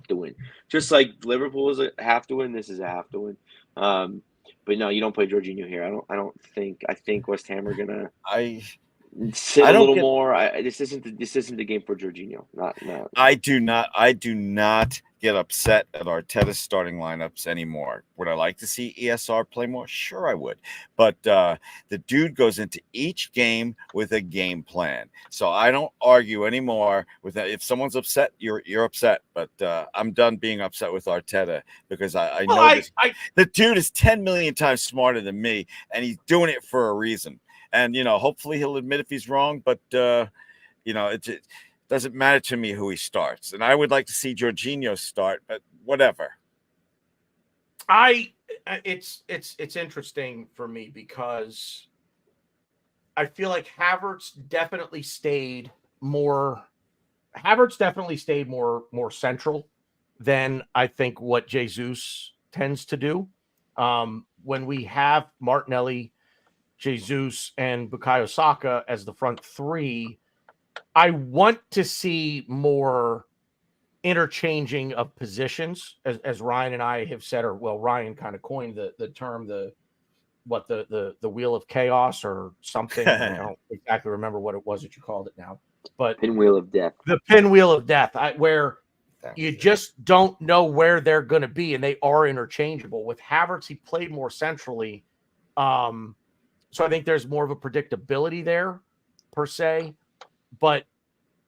to win. Just like Liverpool is a have to win, this is a have to win. But no, you don't play Jorginho here. I think West Ham are gonna sit a little more. This isn't the game for Jorginho. Not. I do not get upset at Arteta's starting lineups anymore. Would I like to see ESR play more? Sure, I would. But the dude goes into each game with a game plan. So I don't argue anymore with that. If someone's upset, you're upset. But I'm done being upset with Arteta because I know the dude is 10 million times smarter than me, and he's doing it for a reason. And, hopefully he'll admit if he's wrong, but, it doesn't matter to me who he starts. And I would like to see Jorginho start, but whatever. It's interesting for me because I feel like Havertz definitely stayed more central than I think what Jesus tends to do. When we have Martinelli, Jesus, and Bukayo Saka as the front three, I want to see more interchanging of positions, as Ryan and I have said, or well, Ryan kind of coined the term, the wheel of chaos or something. I don't exactly remember what it was that you called it now, but pinwheel of death. The pinwheel of death, where you just don't know where they're going to be, and they are interchangeable. With Havertz, he played more centrally. So I think there's more of a predictability there, per se. But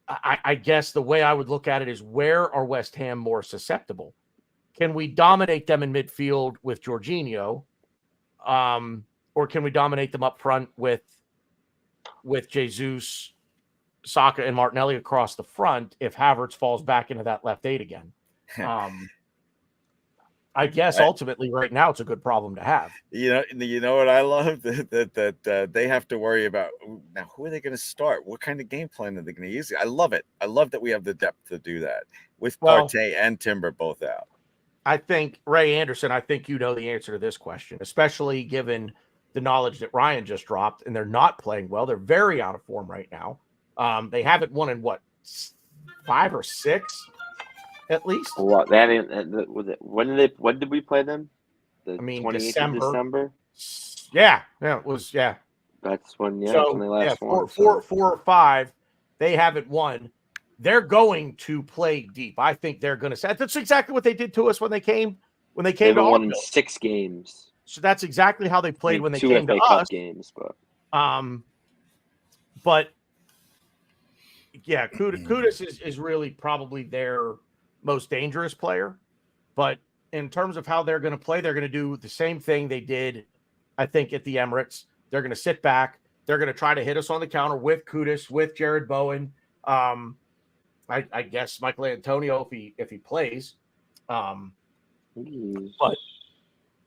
I guess the way I would look at it is, where are West Ham more susceptible? Can we dominate them in midfield with Jorginho? Or can we dominate them up front with Jesus, Saka, and Martinelli across the front if Havertz falls back into that left 8 again? I guess ultimately right now it's a good problem to have. You know what I love that they have to worry about now. Who are they going to start? What kind of game plan are they going to use? I love it. I love that we have the depth to do that with Partey and Timber both out. I think Ray Anderson. I think you know the answer to this question, especially given the knowledge that Ryan just dropped, and they're not playing well. They're very out of form right now. They haven't won in what 5 or 6. At least. Well, they haven't. When did we play them? The 28th of December. Yeah, it was. Yeah, that's when. Yeah, so, when they last won. 4 or 5. They haven't won. They're going to play deep. I think they're going to. That's exactly what they did to us when they came. They won 6 games. So that's exactly how they played when they came to us. 2 games, but yeah, Kudus is really probably their most dangerous player, but in terms of how they're going to play, they're going to do the same thing they did, I think, at the Emirates. They're going to sit back. They're going to try to hit us on the counter with Kudus, with Jared Bowen. I guess Michael Antonio if he plays. But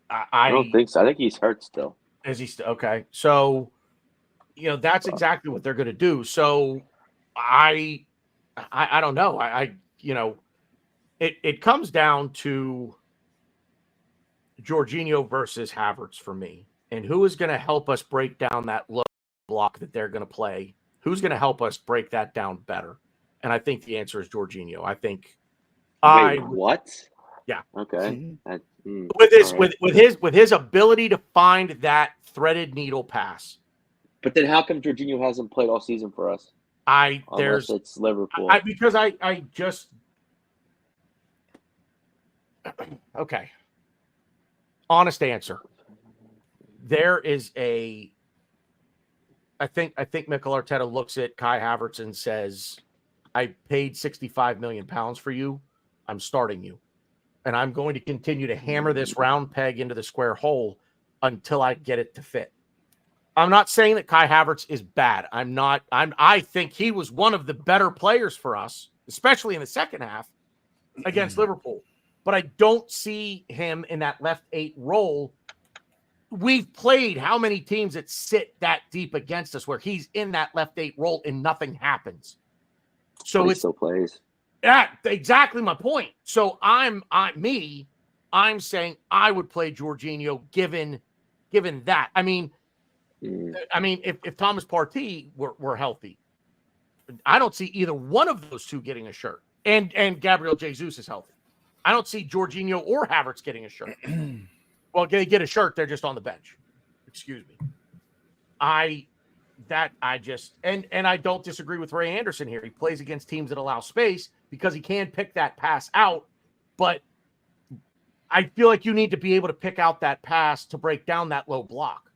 I don't think so. I think he's hurt still. Is he still okay? So that's exactly what they're going to do. So I don't know. It comes down to Jorginho versus Havertz for me. And who is going to help us break down that low block that they're going to play? Who's going to help us break that down better? And I think the answer is Jorginho. I think what? Yeah. Okay. With his ability to find that threaded needle pass. But then how come Jorginho hasn't played all season for us? Unless it's Liverpool. Because I just okay. Honest answer. There is I think Mikel Arteta looks at Kai Havertz and says, I paid £65 million for you. I'm starting you. And I'm going to continue to hammer this round peg into the square hole until I get it to fit. I'm not saying that Kai Havertz is bad. I think he was one of the better players for us, especially in the second half against Liverpool. But I don't see him in that left 8 role. We've played how many teams that sit that deep against us where he's in that left 8 role and nothing happens. So he still plays. Yeah, exactly my point. So I'm saying I would play Jorginho given that. I mean, if Thomas Partey were healthy, I don't see either one of those two getting a shirt. And Gabriel Jesus is healthy. I don't see Jorginho or Havertz getting a shirt. Well, they get a shirt, they're just on the bench. Excuse me. I don't disagree with Ray Anderson here. He plays against teams that allow space because he can pick that pass out, but I feel like you need to be able to pick out that pass to break down that low block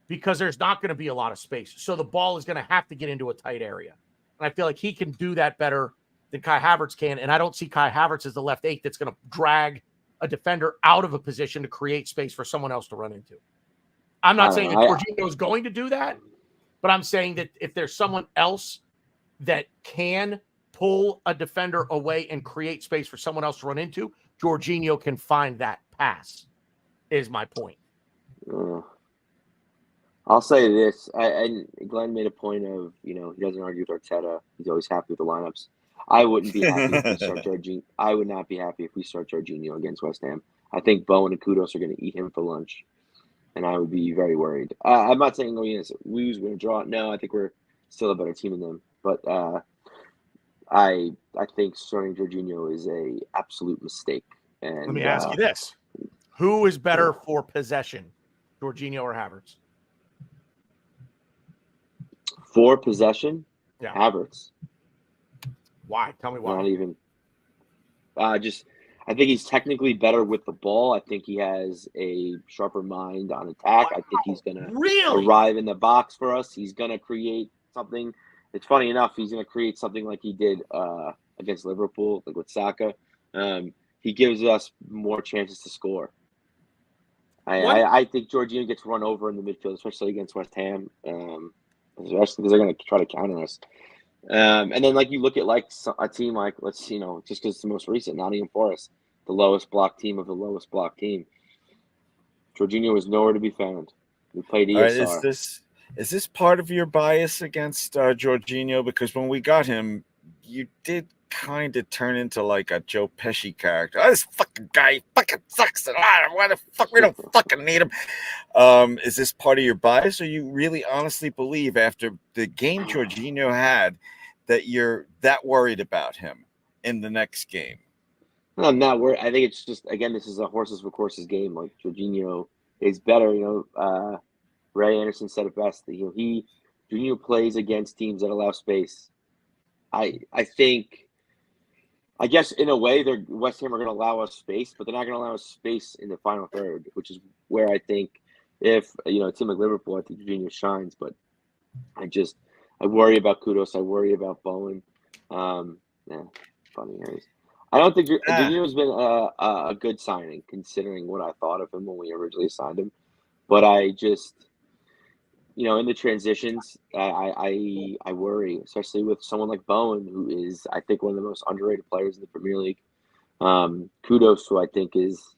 because there's not going to be a lot of space. So the ball is going to have to get into a tight area. And I feel like he can do that better than Kai Havertz can. And I don't see Kai Havertz as the left 8 that's going to drag a defender out of a position to create space for someone else to run into. I'm not saying that Jorginho is going to do that, but I'm saying that if there's someone else that can pull a defender away and create space for someone else to run into, Jorginho can find that pass, is my point. I'll say this. And Glenn made a point of, he doesn't argue with Arteta. He's always happy with the lineups. I wouldn't be happy if we start Jorginho. I would not be happy if we start Jorginho against West Ham. I think Bowen and Kudos are going to eat him for lunch, and I would be very worried. I'm not saying we're going to lose, we're going to draw. No, I think we're still a better team than them. But I think starting Jorginho is a absolute mistake. And let me ask you this: who is better for possession, Jorginho or Havertz? For possession, yeah, Havertz. Why? Tell me why. Not even. I think he's technically better with the ball. I think he has a sharper mind on attack. Wow. I think he's going to arrive in the box for us. He's going to create something. It's funny enough, he's going to create something like he did against Liverpool, like with Saka. He gives us more chances to score. One, I think Jorginho gets run over in the midfield, especially against West Ham, especially because they're going to try to counter us. And then like you look at like a team like just because it's the most recent Nottingham Forest, the lowest block team of the lowest block team. Jorginho was nowhere to be found. We played All right, ESR. is this part of your bias against Jorginho? Because when we got him, you did kind of turn into like a Joe Pesci character. Oh, this fucking guy fucking sucks, and why the fuck we don't fucking need him? Is this part of your bias, or you really honestly believe after the game Jorginho had that you're that worried about him in the next game? I'm not worried. I think it's just again, this is a horses for courses game. Like Jorginho is better. Ray Anderson said it best. Jorginho plays against teams that allow space. I think. I guess in a way, West Ham are going to allow us space, but they're not going to allow us space in the final third, which is where I think if a team like Liverpool, I think Jorginho shines. But I worry about Kudos. I worry about Bowen. Yeah, funny. I don't think Jorginho's been a good signing considering what I thought of him when we originally signed him. But I just, in the transitions, I worry, especially with someone like Bowen, who is I think one of the most underrated players in the Premier League. Kudos, who I think is.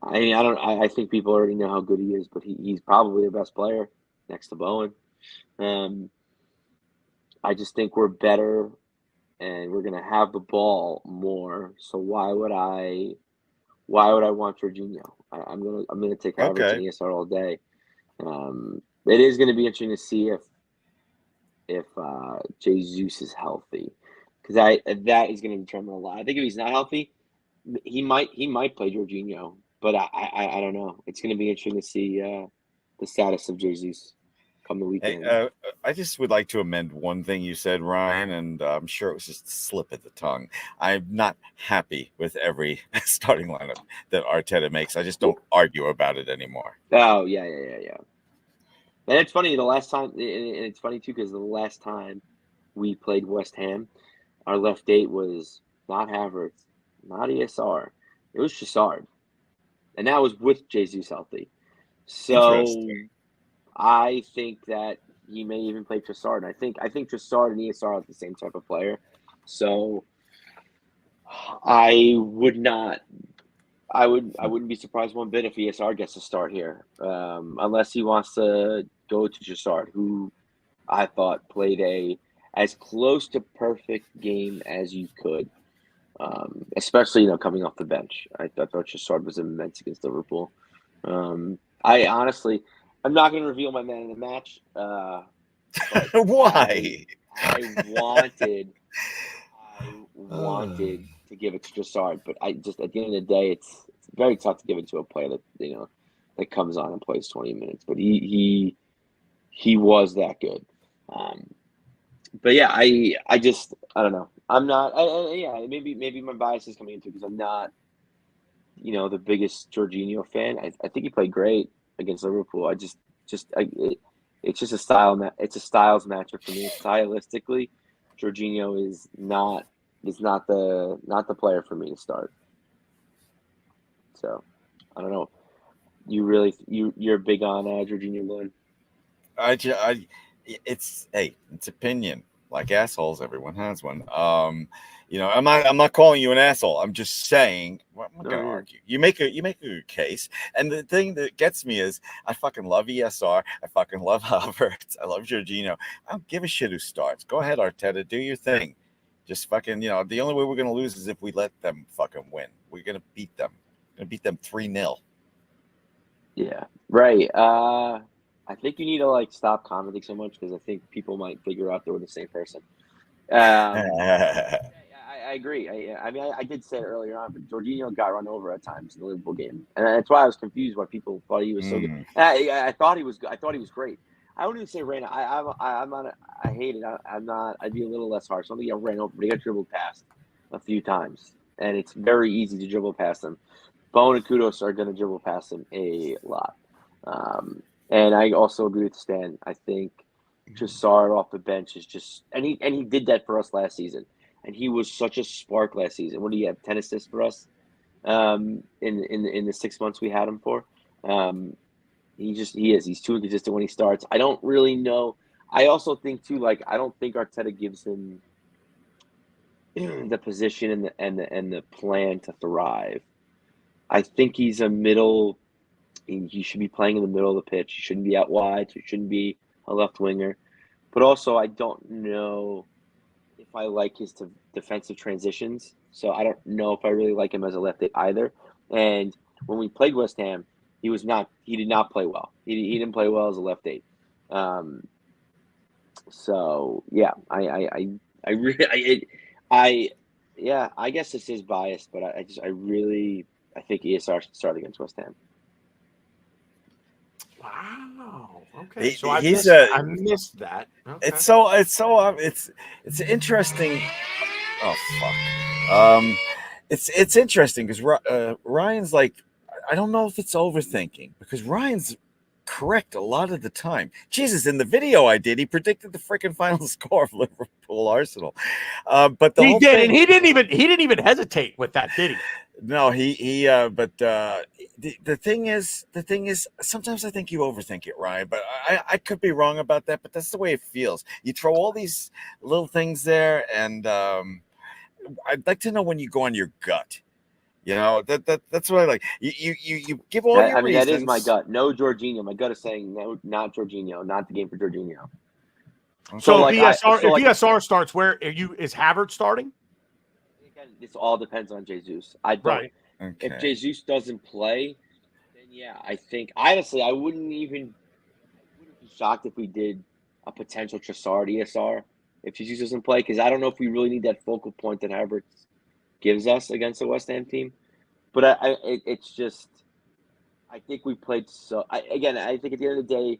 I think people already know how good he is, but he's probably the best player next to Bowen. I just think we're better, and we're gonna have the ball more. So why would I want Jorginho? I'm gonna take Havertz and Okay. ESR all day. It is gonna be interesting to see if Jesus is healthy, because that is gonna determine a lot. I think if he's not healthy, he might play Jorginho, but I don't know. It's gonna be interesting to see the status of Jesus come the Hey, weekend. I just would like to amend one thing you said, Ryan, and I'm sure it was just a slip of the tongue. I'm not happy with every starting lineup that Arteta makes. I just don't argue about it anymore. Oh yeah. And it's funny. It's funny too because the last time we played West Ham, our left eight was not Havertz, not ESR. It was Chassard, and that was with Jesus healthy. So Interesting. I think that he may even play Chassard. And I think Chassard and ESR are the same type of player. So I wouldn't be surprised one bit if ESR gets to start here, unless he wants to go to Chassard, who I thought played as close to perfect game as you could, especially coming off the bench. I thought Chassard was immense against Liverpool. I honestly, I'm not going to reveal my man in the match, but Why? I wanted to give it to Chassard, but I just at the end of the day, it's very tough to give it to a player that comes on and plays 20 minutes. But he was that good. But yeah, I don't know. I'm not. Yeah, maybe my bias is coming into it because I'm not the biggest Jorginho fan. I think he played great against Liverpool. It's just a it's a styles matchup for me. Stylistically, Jorginho is not the player for me to start. So I don't know. You're big on Jorginho, Lewin. It's opinion. Like assholes, everyone has one. I'm not calling you an asshole. I'm just saying. Well, I'm not gonna argue. You make a good case, and the thing that gets me is I fucking love ESR. I fucking love Havertz. I love Jorginho. I don't give a shit who starts. Go ahead, Arteta, do your thing. Just fucking, the only way we're gonna lose is if we let them fucking win. We're gonna beat them. 3-0. Yeah, right. I think you need to stop commenting so much because I think people might figure out that we're the same person. I agree. I did say it earlier on, but Jorginho got run over at times in the Liverpool game, and that's why I was confused why people thought he was so good. And I thought he was. I thought he was great. I wouldn't even say ran. I'm not. I hate it. I'm not. I'd be a little less harsh. I don't think I ran over, but he got dribbled past a few times, and it's very easy to dribble past him. Bowen and Kudos are going to dribble past him a lot. And I also agree with Stan. I think Chassard off the bench is just, and he did that for us last season, and he was such a spark last season. What do you have? 10 assists for us. in the 6 months we had him for. He's too inconsistent when he starts. I don't really know. I also think too, like, I don't think Arteta gives him the position and the plan to thrive. I think he's a middle. He should be playing in the middle of the pitch. He shouldn't be out wide. So he shouldn't be a left winger. But also, I don't know if I like his defensive transitions. So I don't know if I really like him as a left eight either. And when we played West Ham, he did not play well. He didn't play well as a left eight. So yeah, I guess this is biased, but I think ESR should start against West Ham. Wow. Okay. So I missed that. Okay. It's interesting. Oh fuck. It's interesting because Ryan's like, I don't know if it's overthinking because Ryan's correct a lot of the time. Jesus, in the video I did, he predicted the freaking final score of Liverpool Arsenal. But he did, and he didn't even hesitate with that, did he? No, but the thing is, sometimes I think you overthink it, Ryan. But I could be wrong about that. But that's the way it feels. You throw all these little things there, and I'd like to know when you go on your gut. You know, that's what I like. You give all your reasons. That is my gut. No Jorginho. My gut is saying no, not Jorginho. Not the game for Jorginho. So if ESR starts, is Havertz starting? Again, this all depends on Jesus. I don't. Right. Okay. If Jesus doesn't play, then yeah, I think honestly I wouldn't be shocked if we did a potential Trossard ESR if Jesus doesn't play, because I don't know if we really need that focal point that Havertz gives us against the West Ham team. But it's just, I think we played I think at the end of the day, it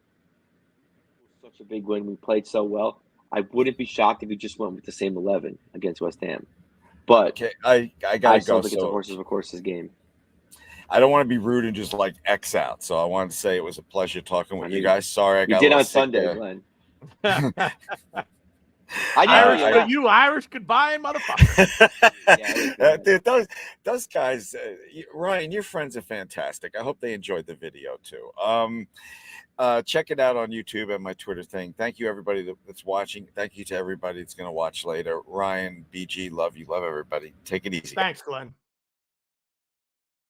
was such a big win. We played so well. I wouldn't be shocked if we just went with the same 11 against West Ham. But okay, I gotta still go. think it's a horses for courses game. I don't want to be rude and just like X out. So I wanted to say it was a pleasure talking with you guys. Sorry, I got did on Sunday, Glenn. You Irish goodbye, motherfucker. Dude, those guys, Ryan, your friends are fantastic. I hope they enjoyed the video too. Check it out on YouTube and my Twitter thing. Thank you, everybody that's watching. Thank you to everybody that's going to watch later. Ryan, BG, love you. Love everybody. Take it easy. Thanks, Glenn.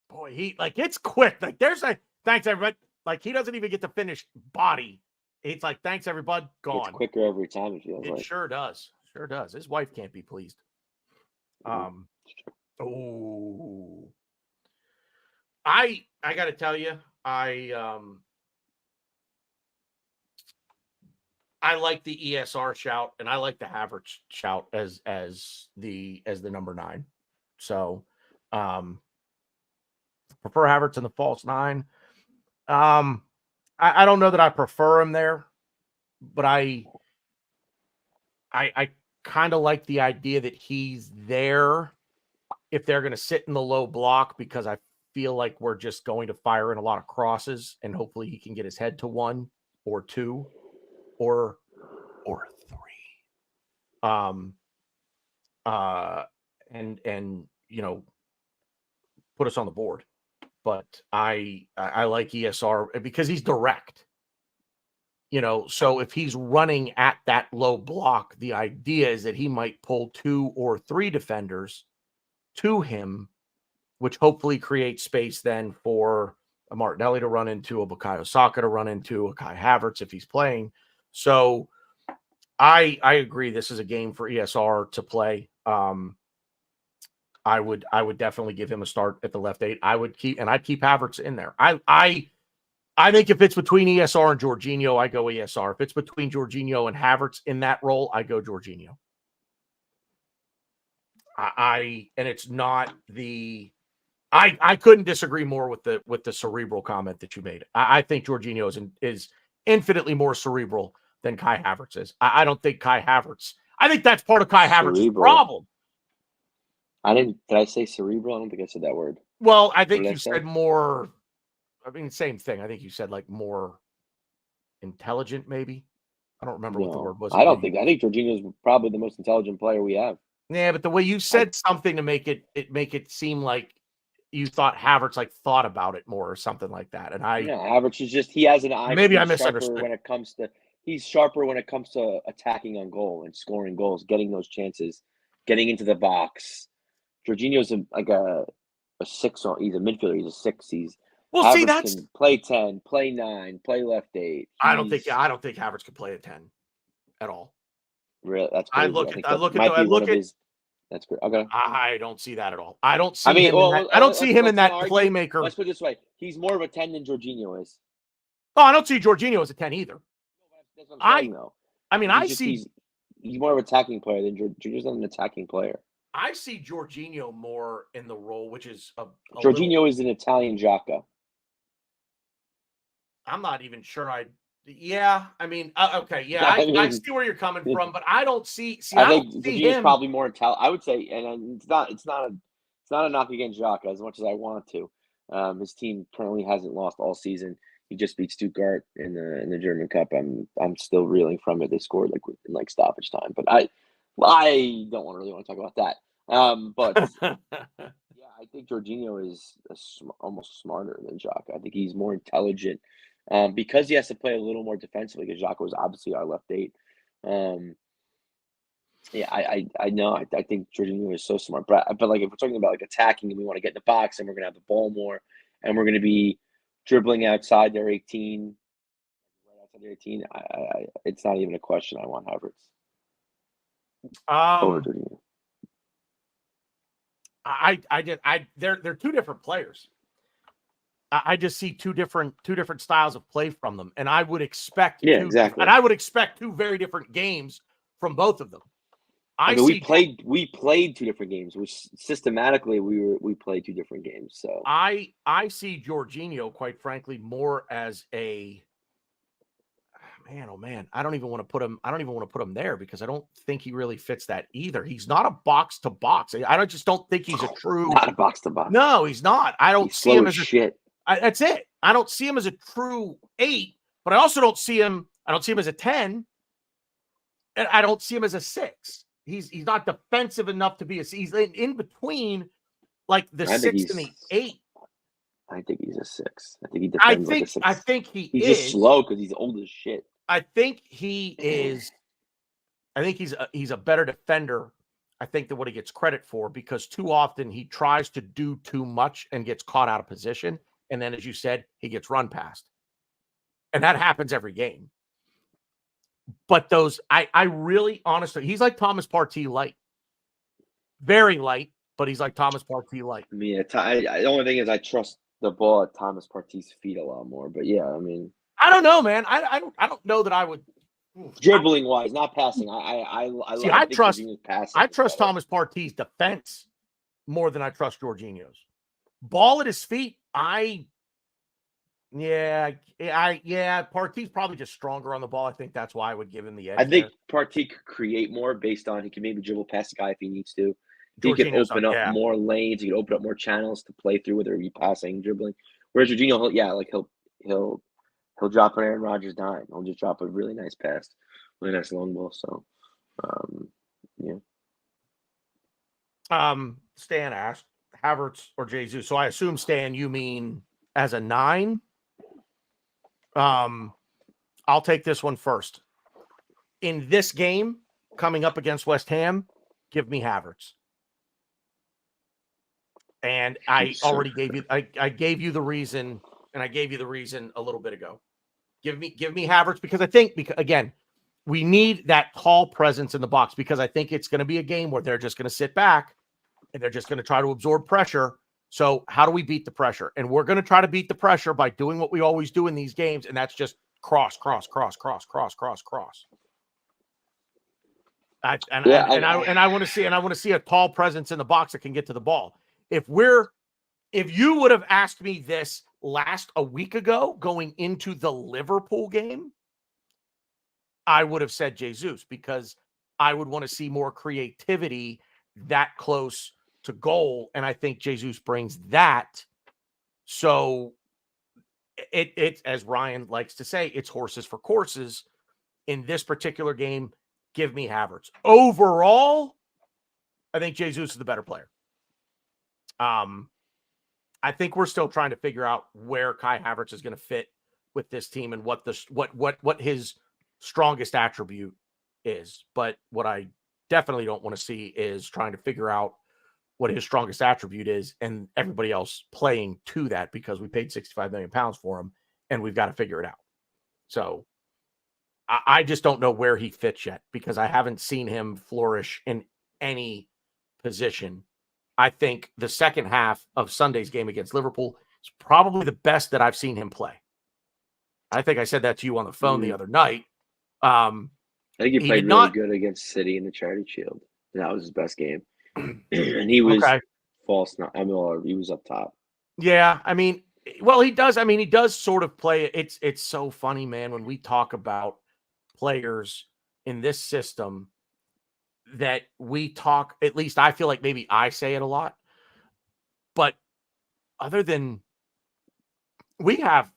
Boy, it's quick. Like thanks, everybody. Like he doesn't even get to finish body. It's like, thanks, everybody. Gone. It's quicker every time. It sure does. Sure does. His wife can't be pleased. I got to tell you, I like the ESR shout, and I like the Havertz shout as the number 9. So, prefer Havertz in the false 9. I don't know that I prefer him there, but I kind of like the idea that he's there if they're going to sit in the low block, because I feel like we're just going to fire in a lot of crosses, and hopefully he can get his head to 1 or 2 or 3. And put us on the board. But I like ESR because he's direct. So if he's running at that low block, the idea is that he might pull 2 or 3 defenders to him, which hopefully creates space then for a Martinelli to run into, a Bukayo Saka to run into, a Kai Havertz if he's playing. So I agree this is a game for ESR to play. I would definitely give him a start at the left 8. I'd keep Havertz in there. I think if it's between ESR and Jorginho, I go ESR. If it's between Jorginho and Havertz in that role, I go Jorginho. And it's not the I couldn't disagree more with the cerebral comment that you made. I think Jorginho is infinitely more cerebral than Kai Havertz is. I don't think Kai Havertz. I think that's part of Kai Havertz's problem. Did I say cerebral? I don't think I said that word. Well, I think you said more. I mean, same thing. I think you said like more intelligent, maybe. I don't remember what the word was. I think Jorginho is probably the most intelligent player we have. Yeah, but the way you said something to make it seem like, you thought Havertz like thought about it more or something like that. And Havertz is just he has an eye. Maybe I He's sharper misunderstood. when it comes to he's sharper when it comes to attacking on goal and scoring goals, getting those chances, getting into the box. Jorginho's like a 6. He's a midfielder. He's a 6. See, Havertz can play 10, play 9, play left 8. I don't think Havertz could play at 10 at all. Really, that's crazy. That's great. Okay. I don't see that at all. I don't see him in that playmaker. Let's put it this way: he's more of a 10 than Jorginho is. Oh, I don't see Jorginho as a 10 either. That's what I'm saying, though. I mean, he's more of an attacking player than Jorginho's not an attacking player. I see Jorginho more in the role, which is Jorginho is an Italian Xhaka. I'm not even sure yeah, I mean, okay, yeah, I see where you're coming from, but I don't see. I think Jorginho's probably more intelligent. I would say, and it's not a knock against Xhaka as much as I want to. His team currently hasn't lost all season. He just beat Stuttgart in the German Cup. I'm still reeling from it. They scored in stoppage time, but I don't really want to talk about that. But yeah, I think Jorginho is almost smarter than Xhaka. I think he's more intelligent. Because he has to play a little more defensively, because Xhaka was obviously our left 8. Yeah, I know. I think Jorginho is so smart. But like if we're talking about like attacking and we want to get in the box and we're gonna have the ball more and we're gonna be dribbling outside their 18, right outside their 18, it's not even a question. I want Havertz over Jorginho. They're two different players. I just see two different styles of play from them, and I would expect exactly. And I would expect 2 very different games from both of them. We played 2 different games, which systematically we played 2 different games. So I see Jorginho, quite frankly, more as a man. I don't even want to put him there because I don't think he really fits that either. He's not a box to box. I just don't think he's a true not a box to box. No, he's not. I don't see him as shit. That's it. I don't see him as a true 8, but I also don't see him as a 10. And I don't see him as a 6. He's not defensive enough to be he's in between like the 6 and the 8. I think he's a 6. I think he defends like a 6. I think he's just slow because he's old as shit. I think he is. I think he's a better defender, I think, than what he gets credit for, because too often he tries to do too much and gets caught out of position. And then, as you said, he gets run past. And that happens every game. But I really, honestly, he's like Thomas Partey light. Very light, but he's like Thomas Partey light. I mean, the only thing is I trust the ball at Thomas Partey's feet a lot more. But yeah, I mean, I don't know, man. I don't know that I would. Dribbling wise, not passing. I trust Thomas Partey's defense more than I trust Jorginho's. Ball at his feet, Partey's probably just stronger on the ball. I think that's why I would give him the edge. I think Partey could create more based on he can maybe dribble past the guy if he needs to. He can open up more lanes. He can open up more channels to play through, whether it be passing, dribbling. Whereas Jorginho, he'll drop an Aaron Rodgers dime. He'll just drop a really nice pass, really nice long ball. So, yeah. Stan asked Havertz or Jesus. So I assume, Stan, you mean as a 9? I'll take this one first. In this game coming up against West Ham, give me Havertz. And I already gave you I gave you the reason, and I gave you the reason a little bit ago. Give me Havertz because I think, again, we need that tall presence in the box, because I think it's going to be a game where they're just going to sit back and they're just going to try to absorb pressure. So how do we beat the pressure? And we're going to try to beat the pressure by doing what we always do in these games, and that's just cross. I want to see a tall presence in the box that can get to the ball. If you would have asked me this a week ago going into the Liverpool game, I would have said Jesus, because I would want to see more creativity that close to goal, and I think Jesus brings that. So it as Ryan likes to say, it's horses for courses. In this particular game, give me Havertz. Overall, I think Jesus is the better player. I think we're still trying to figure out where Kai Havertz is going to fit with this team and what his strongest attribute is. But what I definitely don't want to see is trying to figure out what his strongest attribute is and everybody else playing to that, because we paid 65 million pounds for him and we've got to figure it out. So I just don't know where he fits yet, because I haven't seen him flourish in any position. I think the second half of Sunday's game against Liverpool is probably the best that I've seen him play. I think I said that to you on the phone the other night. I think he played really not good against City in the Charity Shield. That was his best game. And he was okay. false. He was up top. Yeah, I mean, well, he does. I mean, he does sort of play. It's so funny, man, when we talk about players in this system that we talk. At least I feel like maybe I say it a lot, but other than we have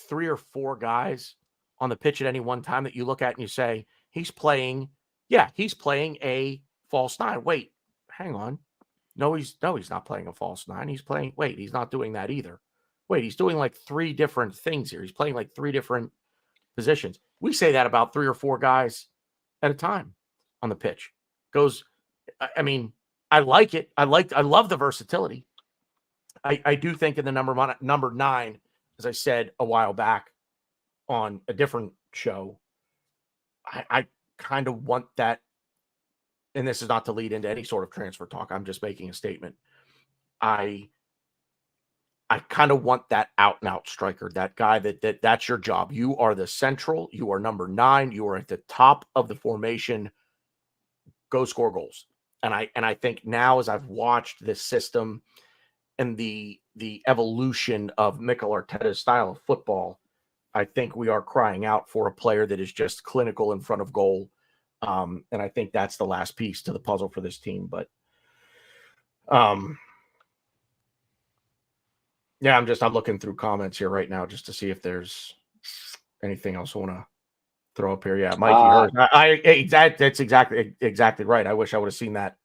3 or 4 guys on the pitch at any one time that you look at and you say he's playing. Yeah, he's playing a false 9. Wait, hang on. No, he's not playing a false 9. He's playing. Wait, he's not doing that either. Wait, he's doing like 3 different things here. He's playing like 3 different positions. We say that about 3 or 4 guys at a time on the pitch. I mean, I like it. I love the versatility. I do think in the number 9, as I said a while back on a different show, I kind of want that. And this is not to lead into any sort of transfer talk. I'm just making a statement. I kind of want that out and out striker, that guy that's your job. You are the central. You are number 9. You are at the top of the formation. Go score goals. And I think now, as I've watched this system and the evolution of Mikel Arteta's style of football, I think we are crying out for a player that is just clinical in front of goal. And I think that's the last piece to the puzzle for this team. But yeah, I'm looking through comments here right now just to see if there's anything else I want to throw up here. Yeah, Mikey Hurst. That's exactly right. I wish I would have seen that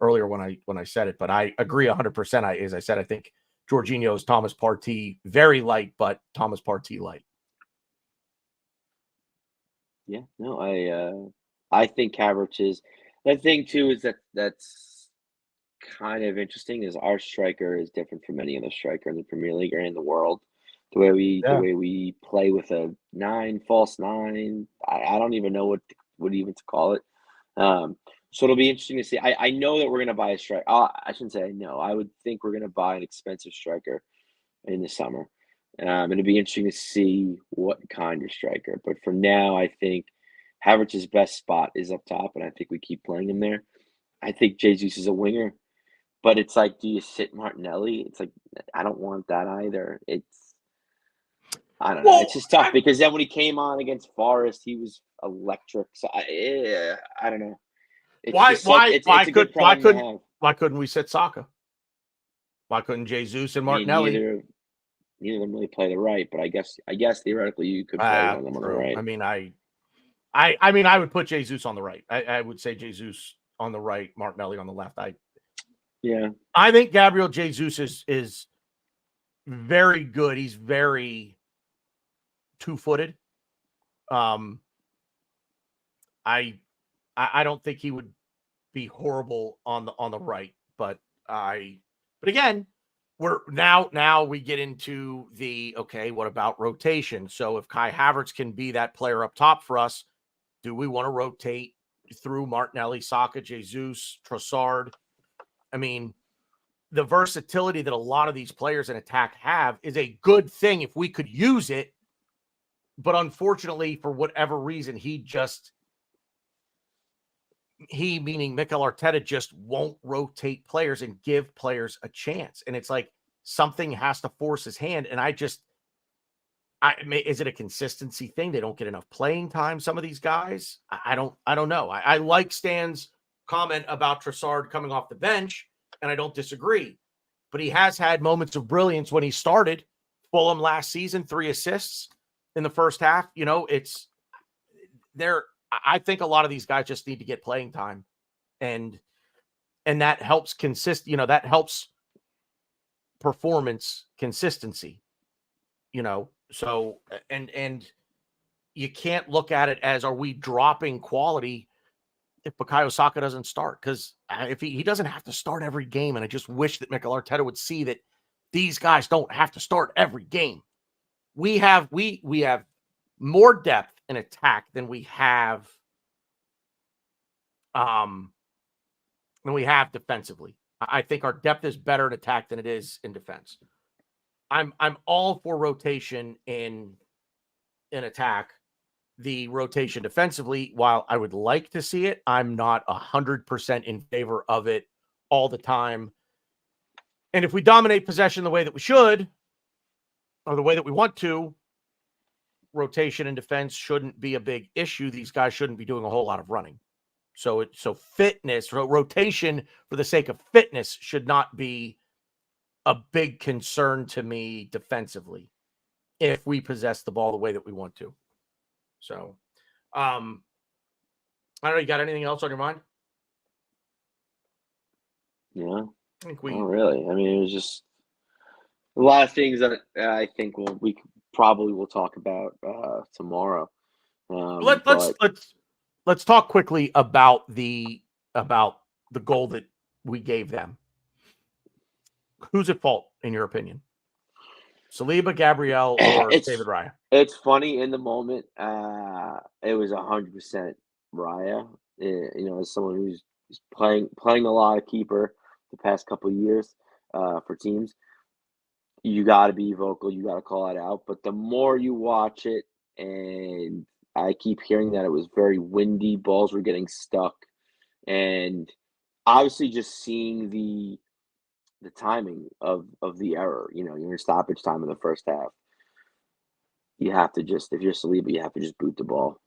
earlier when I said it, but I agree 100%. As I said, I think Jorginho's Thomas Partey very light, but Thomas Partey light. Yeah, no, I think Havertz is. The thing too is that's kind of interesting is our striker is different from any other striker in the Premier League or in the world. The way we play with a 9, false 9, I don't even know what even to call it. So it'll be interesting to see. I know that we're going to buy a striker. I shouldn't say I know. I would think we're going to buy an expensive striker in the summer. It'll be interesting to see what kind of striker. But for now, I think Havertz's best spot is up top, and I think we keep playing him there. I think Jesus is a winger, but it's like, do you sit Martinelli? It's like, I don't want that either. I don't know. It's just tough because then when he came on against Forest, he was electric. So I don't know. Why couldn't we sit Saka? Why couldn't Jesus and Martinelli? Neither of them really play the right, but I guess theoretically you could play one of them on the right. I mean, I would put Jesus on the right. I would say Jesus on the right, Martinelli on the left. I think Gabriel Jesus is very good. He's very two-footed. I don't think he would be horrible on the right, but again, we're now we get into the okay, what about rotation? So if Kai Havertz can be that player up top for us, do we want to rotate through Martinelli, Saka, Jesus, Trossard? I mean, the versatility that a lot of these players in attack have is a good thing if we could use it. But unfortunately, for whatever reason, meaning Mikel Arteta, just won't rotate players and give players a chance. And it's like something has to force his hand. And is it a consistency thing? They don't get enough playing time. Some of these guys, I don't know. I like Stan's comment about Trossard coming off the bench, and I don't disagree. But he has had moments of brilliance when he started. Fulham last season, 3 assists in the first half. You know, it's there. I think a lot of these guys just need to get playing time, and that helps that helps performance consistency, so and you can't look at it as, are we dropping quality if Bukayo Saka doesn't start? Because if he doesn't have to start every game, and I just wish that Mikel Arteta would see that these guys don't have to start every game. We have more depth in attack than we have defensively. I think our depth is better in attack than it is in defense. I'm all for rotation in attack. The rotation defensively, while I would like to see it, I'm not 100% in favor of it all the time. And if we dominate possession the way that we should, or the way that we want to, rotation and defense shouldn't be a big issue. These guys shouldn't be doing a whole lot of running. So fitness, rotation for the sake of fitness should not be a big concern to me defensively if we possess the ball the way that we want to. So, I don't know. You got anything else on your mind? Yeah. I think Not really. I mean, it was just a lot of things that I think we probably will talk about tomorrow. Let's talk quickly about the goal that we gave them. Who's at fault in your opinion? Saliba, Gabriel, or David Raya? It's funny in the moment. It was 100% Raya. As someone who's playing a lot of keeper the past couple of years for teams, you got to be vocal. You got to call it out. But the more you watch it, and I keep hearing that it was very windy, balls were getting stuck, and obviously just seeing the timing of the error. You're in stoppage time in the first half. You have to just, if you're Saliba, you have to just boot the ball.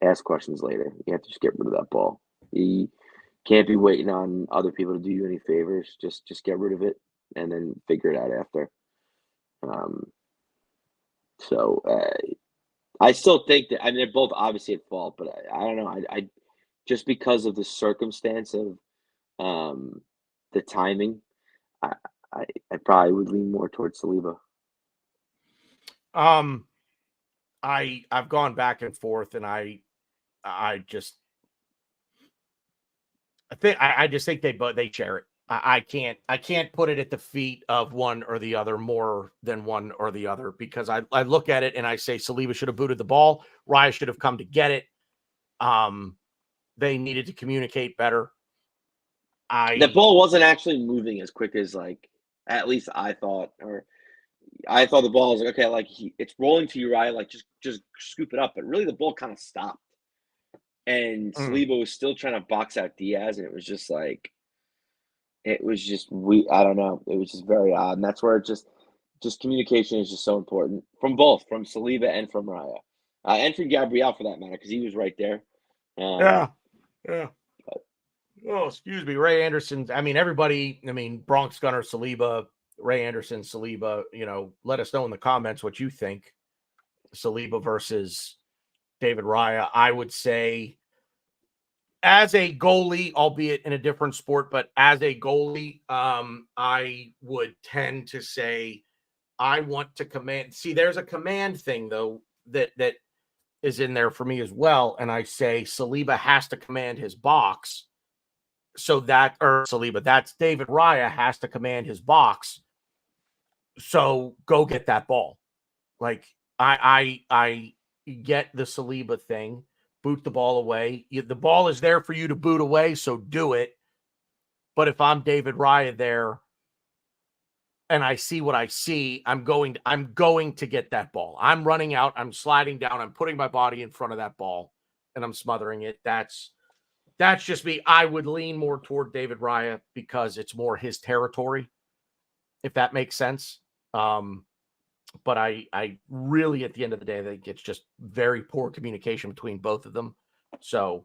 Ask questions later. You have to just get rid of that ball. You can't be waiting on other people to do you any favors. Just get rid of it and then figure it out after. So I still think that, I mean, they're both obviously at fault, but I don't know. I just because of the circumstance of the timing, I probably would lean more towards Saliba. I've gone back and forth, and I just think they share it. I can't put it at the feet of one or the other more than one or the other, because I look at it and I say Saliba should have booted the ball. Raya should have come to get it. They needed to communicate better. The ball wasn't actually moving as quick as, like, at least I thought, or I thought the ball was like, okay, it's rolling to Uriah, like just scoop it up. But really the ball kind of stopped. And Saliba was still trying to box out Diaz, and it was just like, I don't know. It was just very odd. And that's where it just communication is just so important from both, from Saliba and from Raya. And from Gabriel for that matter, because he was right there. Yeah. Oh, excuse me. Ray Anderson. I mean, everybody, Bronx Gunner, Saliba, Ray Anderson, Saliba, let us know in the comments what you think. Saliba versus David Raya. I would say, as a goalie, albeit in a different sport, but as a goalie, I would tend to say I want to command. See, there's a command thing, though, that is in there for me as well. And I say Saliba has to command his box. That's David Raya has to command his box. So go get that ball. Like, I get the Saliba thing. Boot the ball away. The ball is there for you to boot away, so do it. But if I'm David Raya there and I see what I see, I'm going to get that ball. I'm running out. I'm sliding down. I'm putting my body in front of that ball, and I'm smothering it. That's just me. I would lean more toward David Raya because it's more his territory, if that makes sense. But I really, at the end of the day, I think it's just very poor communication between both of them. So,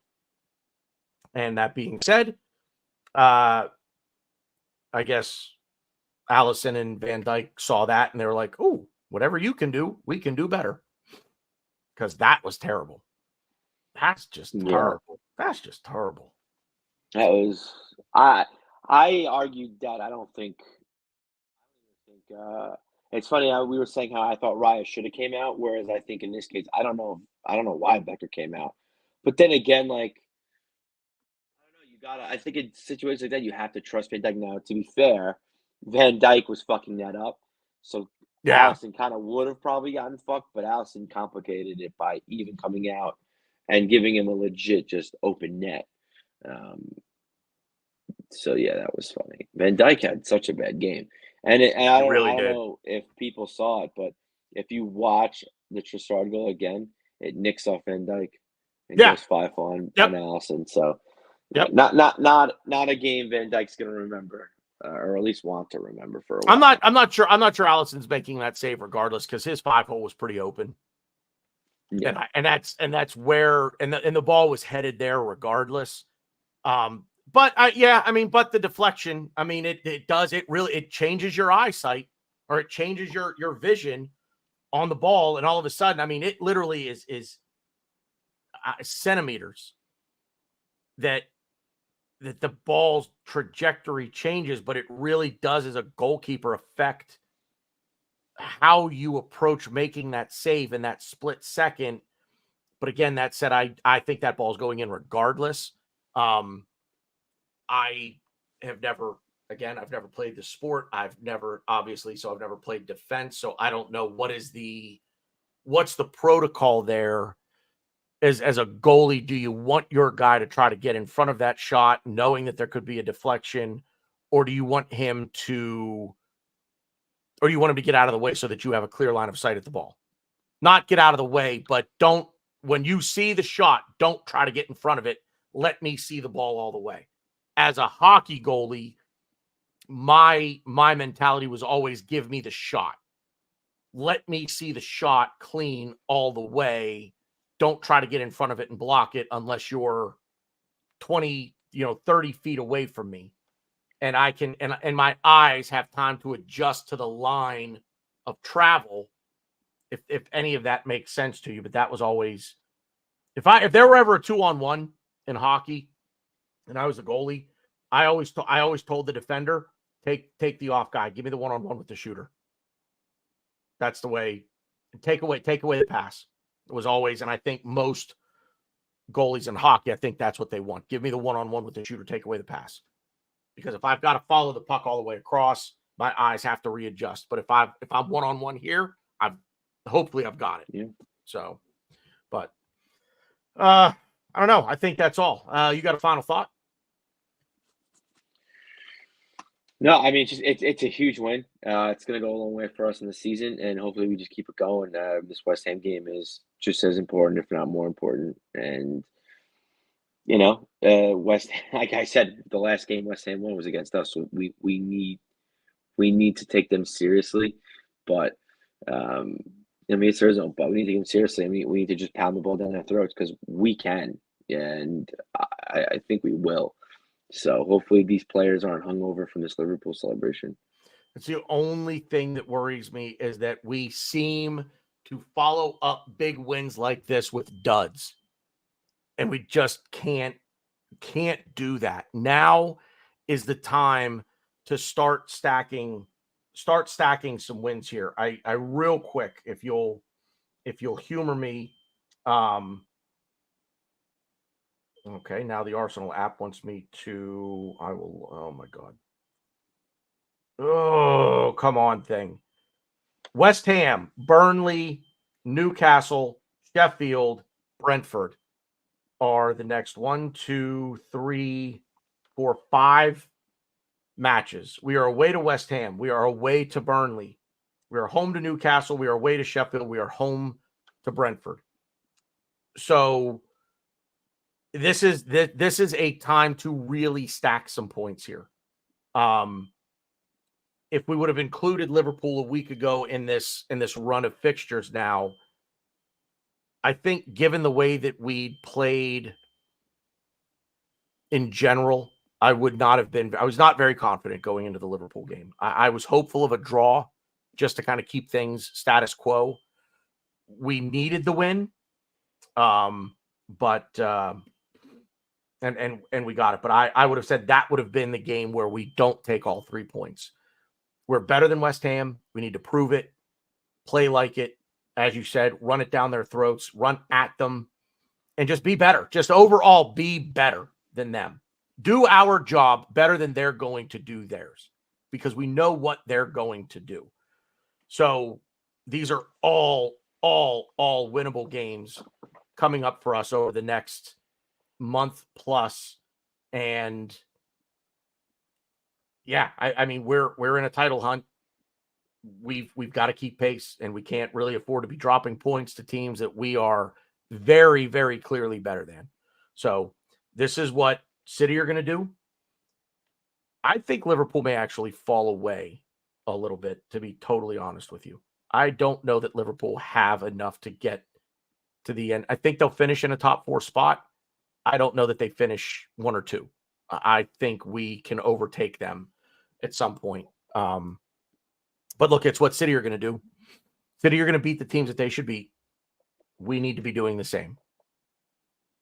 and that being said, I guess Allison and Van Dijk saw that and they were like, "Oh, whatever you can do, we can do better." Because that was terrible. That's just terrible. That's just terrible. That was, I argued that I don't think it's funny how we were saying how I thought Raya should have came out, whereas I think in this case, I don't know why Becker came out. But then again, like I don't know, you gotta. I think in situations like that, you have to trust Van Dijk. Now, to be fair, Van Dijk was fucking that up, so Yeah, Allison kind of would have probably gotten fucked, but Allison complicated it by even coming out and giving him a legit just open net. Um, so yeah, that was funny. Van Dijk had such a bad game, and he I really don't did. know if people saw it, but if you watch the Trossard goal again, it nicks off Van Dijk and Yeah. goes 5 on Yep. Allison. So yeah, Yep. not a game Van Dijk's gonna remember, or at least want to remember for a I'm while. not sure. I'm not sure Allison's making that save regardless because his 5-hole was pretty open. Yeah, And that's where the ball was headed there regardless. But but the deflection, it changes your eyesight or it changes your vision on the ball, and all of a sudden, it literally is centimeters that the ball's trajectory changes, but it really does as a goalkeeper affect how you approach making that save in that split second. But again, that said, I think that ball's going in regardless. I have never, again, I've never played the sport. I've never played defense. So I don't know what's the protocol there as a goalie. Do you want your guy to try to get in front of that shot, knowing that there could be a deflection, or do you want him to get out of the way so that you have a clear line of sight at the ball? Not get out of the way, but when you see the shot, don't try to get in front of it. Let me see the ball all the way. As a hockey goalie, my mentality was always give me the shot. Let me see the shot clean all the way. Don't try to get in front of it and block it unless you're 20, 30 feet away from me. And I can, and my eyes have time to adjust to the line of travel. If any of that makes sense to you, but that was always, if there were ever a 2-on-1 in hockey and I was a goalie, I always told the defender, take the off guy, give me the 1-on-1 with the shooter. That's the way. Take away the pass. It was always, and I think most goalies in hockey, I think that's what they want. Give me the 1-on-1 with the shooter, take away the pass. Because if I've got to follow the puck all the way across, my eyes have to readjust. But if I'm 1-on-1 here, hopefully I've got it. yeah. So, but I don't know. I think that's all. You got a final thought? No, I mean it's a huge win. It's gonna go a long way for us in the season, and hopefully we just keep it going. This West Ham game is just as important, if not more important. And West, like I said, the last game West Ham won was against us, so we need to take them seriously. But it's their own, but we need to take them seriously. I mean, we need to just pound the ball down their throats because we can, and I think we will. So hopefully these players aren't hungover from this Liverpool celebration. It's the only thing that worries me is that we seem to follow up big wins like this with duds. And we just can't do that. Now is the time to start stacking some wins here. I real quick, if you'll humor me. Okay, now the Arsenal app wants me to. Oh my God. Oh, come on, thing. West Ham, Burnley, Newcastle, Sheffield, Brentford are the next 1, 2, 3, 4, 5 matches. We are away to West Ham. We are away to Burnley. We are home to Newcastle. We are away to Sheffield. We are home to Brentford. So this is a time to really stack some points here. If we would have included Liverpool a week ago in this run of fixtures now, I think given the way that we played in general, I was not very confident going into the Liverpool game. I was hopeful of a draw just to kind of keep things status quo. We needed the win. But we got it. But I would have said that would have been the game where we don't take all 3 points. We're better than West Ham. We need to prove it, play like it, as you said, run it down their throats, run at them, and just be better. Just overall be better than them. Do our job better than they're going to do theirs, because we know what they're going to do. So these are all winnable games coming up for us over the next month plus. And yeah, I mean, we're in a title hunt. We've got to keep pace, and we can't really afford to be dropping points to teams that we are very, very clearly better than. So this is what City are going to do. I think Liverpool may actually fall away a little bit, to be totally honest with you. I don't know that Liverpool have enough to get to the end. I think they'll finish in a top 4 spot. I don't know that they finish 1 or 2. I think we can overtake them at some point. But look, it's what City are going to do. City are going to beat the teams that they should beat. We need to be doing the same.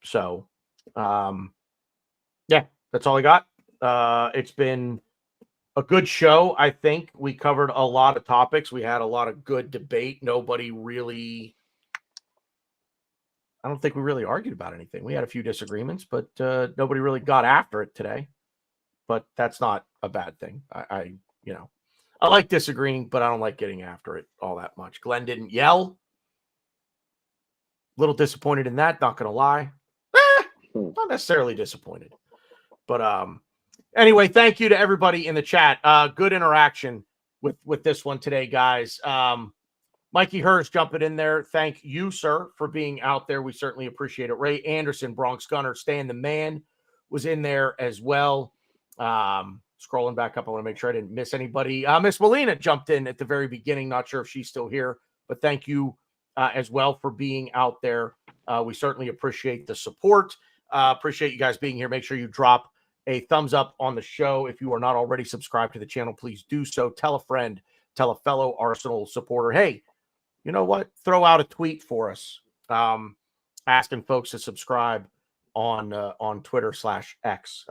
So, yeah, that's all I got. It's been a good show. I think we covered a lot of topics. We had a lot of good debate. I don't think we really argued about anything. We had a few disagreements, but nobody really got after it today. But that's not a bad thing. I like disagreeing, but I don't like getting after it all that much. Glenn didn't yell. A little disappointed in that, not going to lie. Not necessarily disappointed. But anyway, thank you to everybody in the chat. Good interaction with this one today, guys. Mikey Hurst jumping in there. Thank you, sir, for being out there. We certainly appreciate it. Ray Anderson, Bronx Gunner, Stan the Man was in there as well. Scrolling back up, I want to make sure I didn't miss anybody. Miss Molina jumped in at the very beginning. Not sure if she's still here, but thank you as well for being out there. We certainly appreciate the support. Appreciate you guys being here. Make sure you drop a thumbs up on the show. If you are not already subscribed to the channel, please do so. Tell a friend, tell a fellow Arsenal supporter, hey, you know what? Throw out a tweet for us, asking folks to subscribe on Twitter/X.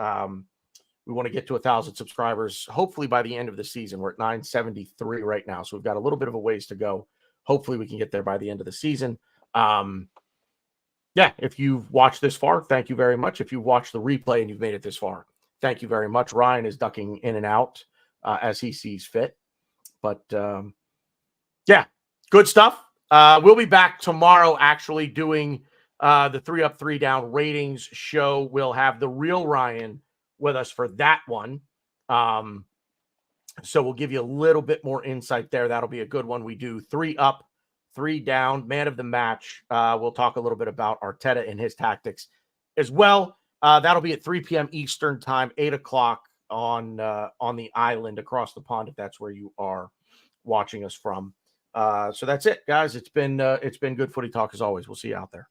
We want to get to 1,000 subscribers, hopefully by the end of the season. We're at 973 right now, so we've got a little bit of a ways to go. Hopefully we can get there by the end of the season. Yeah, if you've watched this far, thank you very much. If you've watched the replay and you've made it this far, thank you very much. Ryan is ducking in and out as he sees fit. But, yeah, good stuff. We'll be back tomorrow actually doing the 3 Up, 3 Down ratings show. We'll have the real Ryan with us for that one. So we'll give you a little bit more insight there. That'll be a good one. We do 3 up, 3 down, man of the match. We'll talk a little bit about Arteta and his tactics as well. That'll be at 3 p.m. Eastern time, 8 o'clock on the island across the pond, if that's where you are watching us from. So that's it, guys. It's been good footy talk as always. We'll see you out there.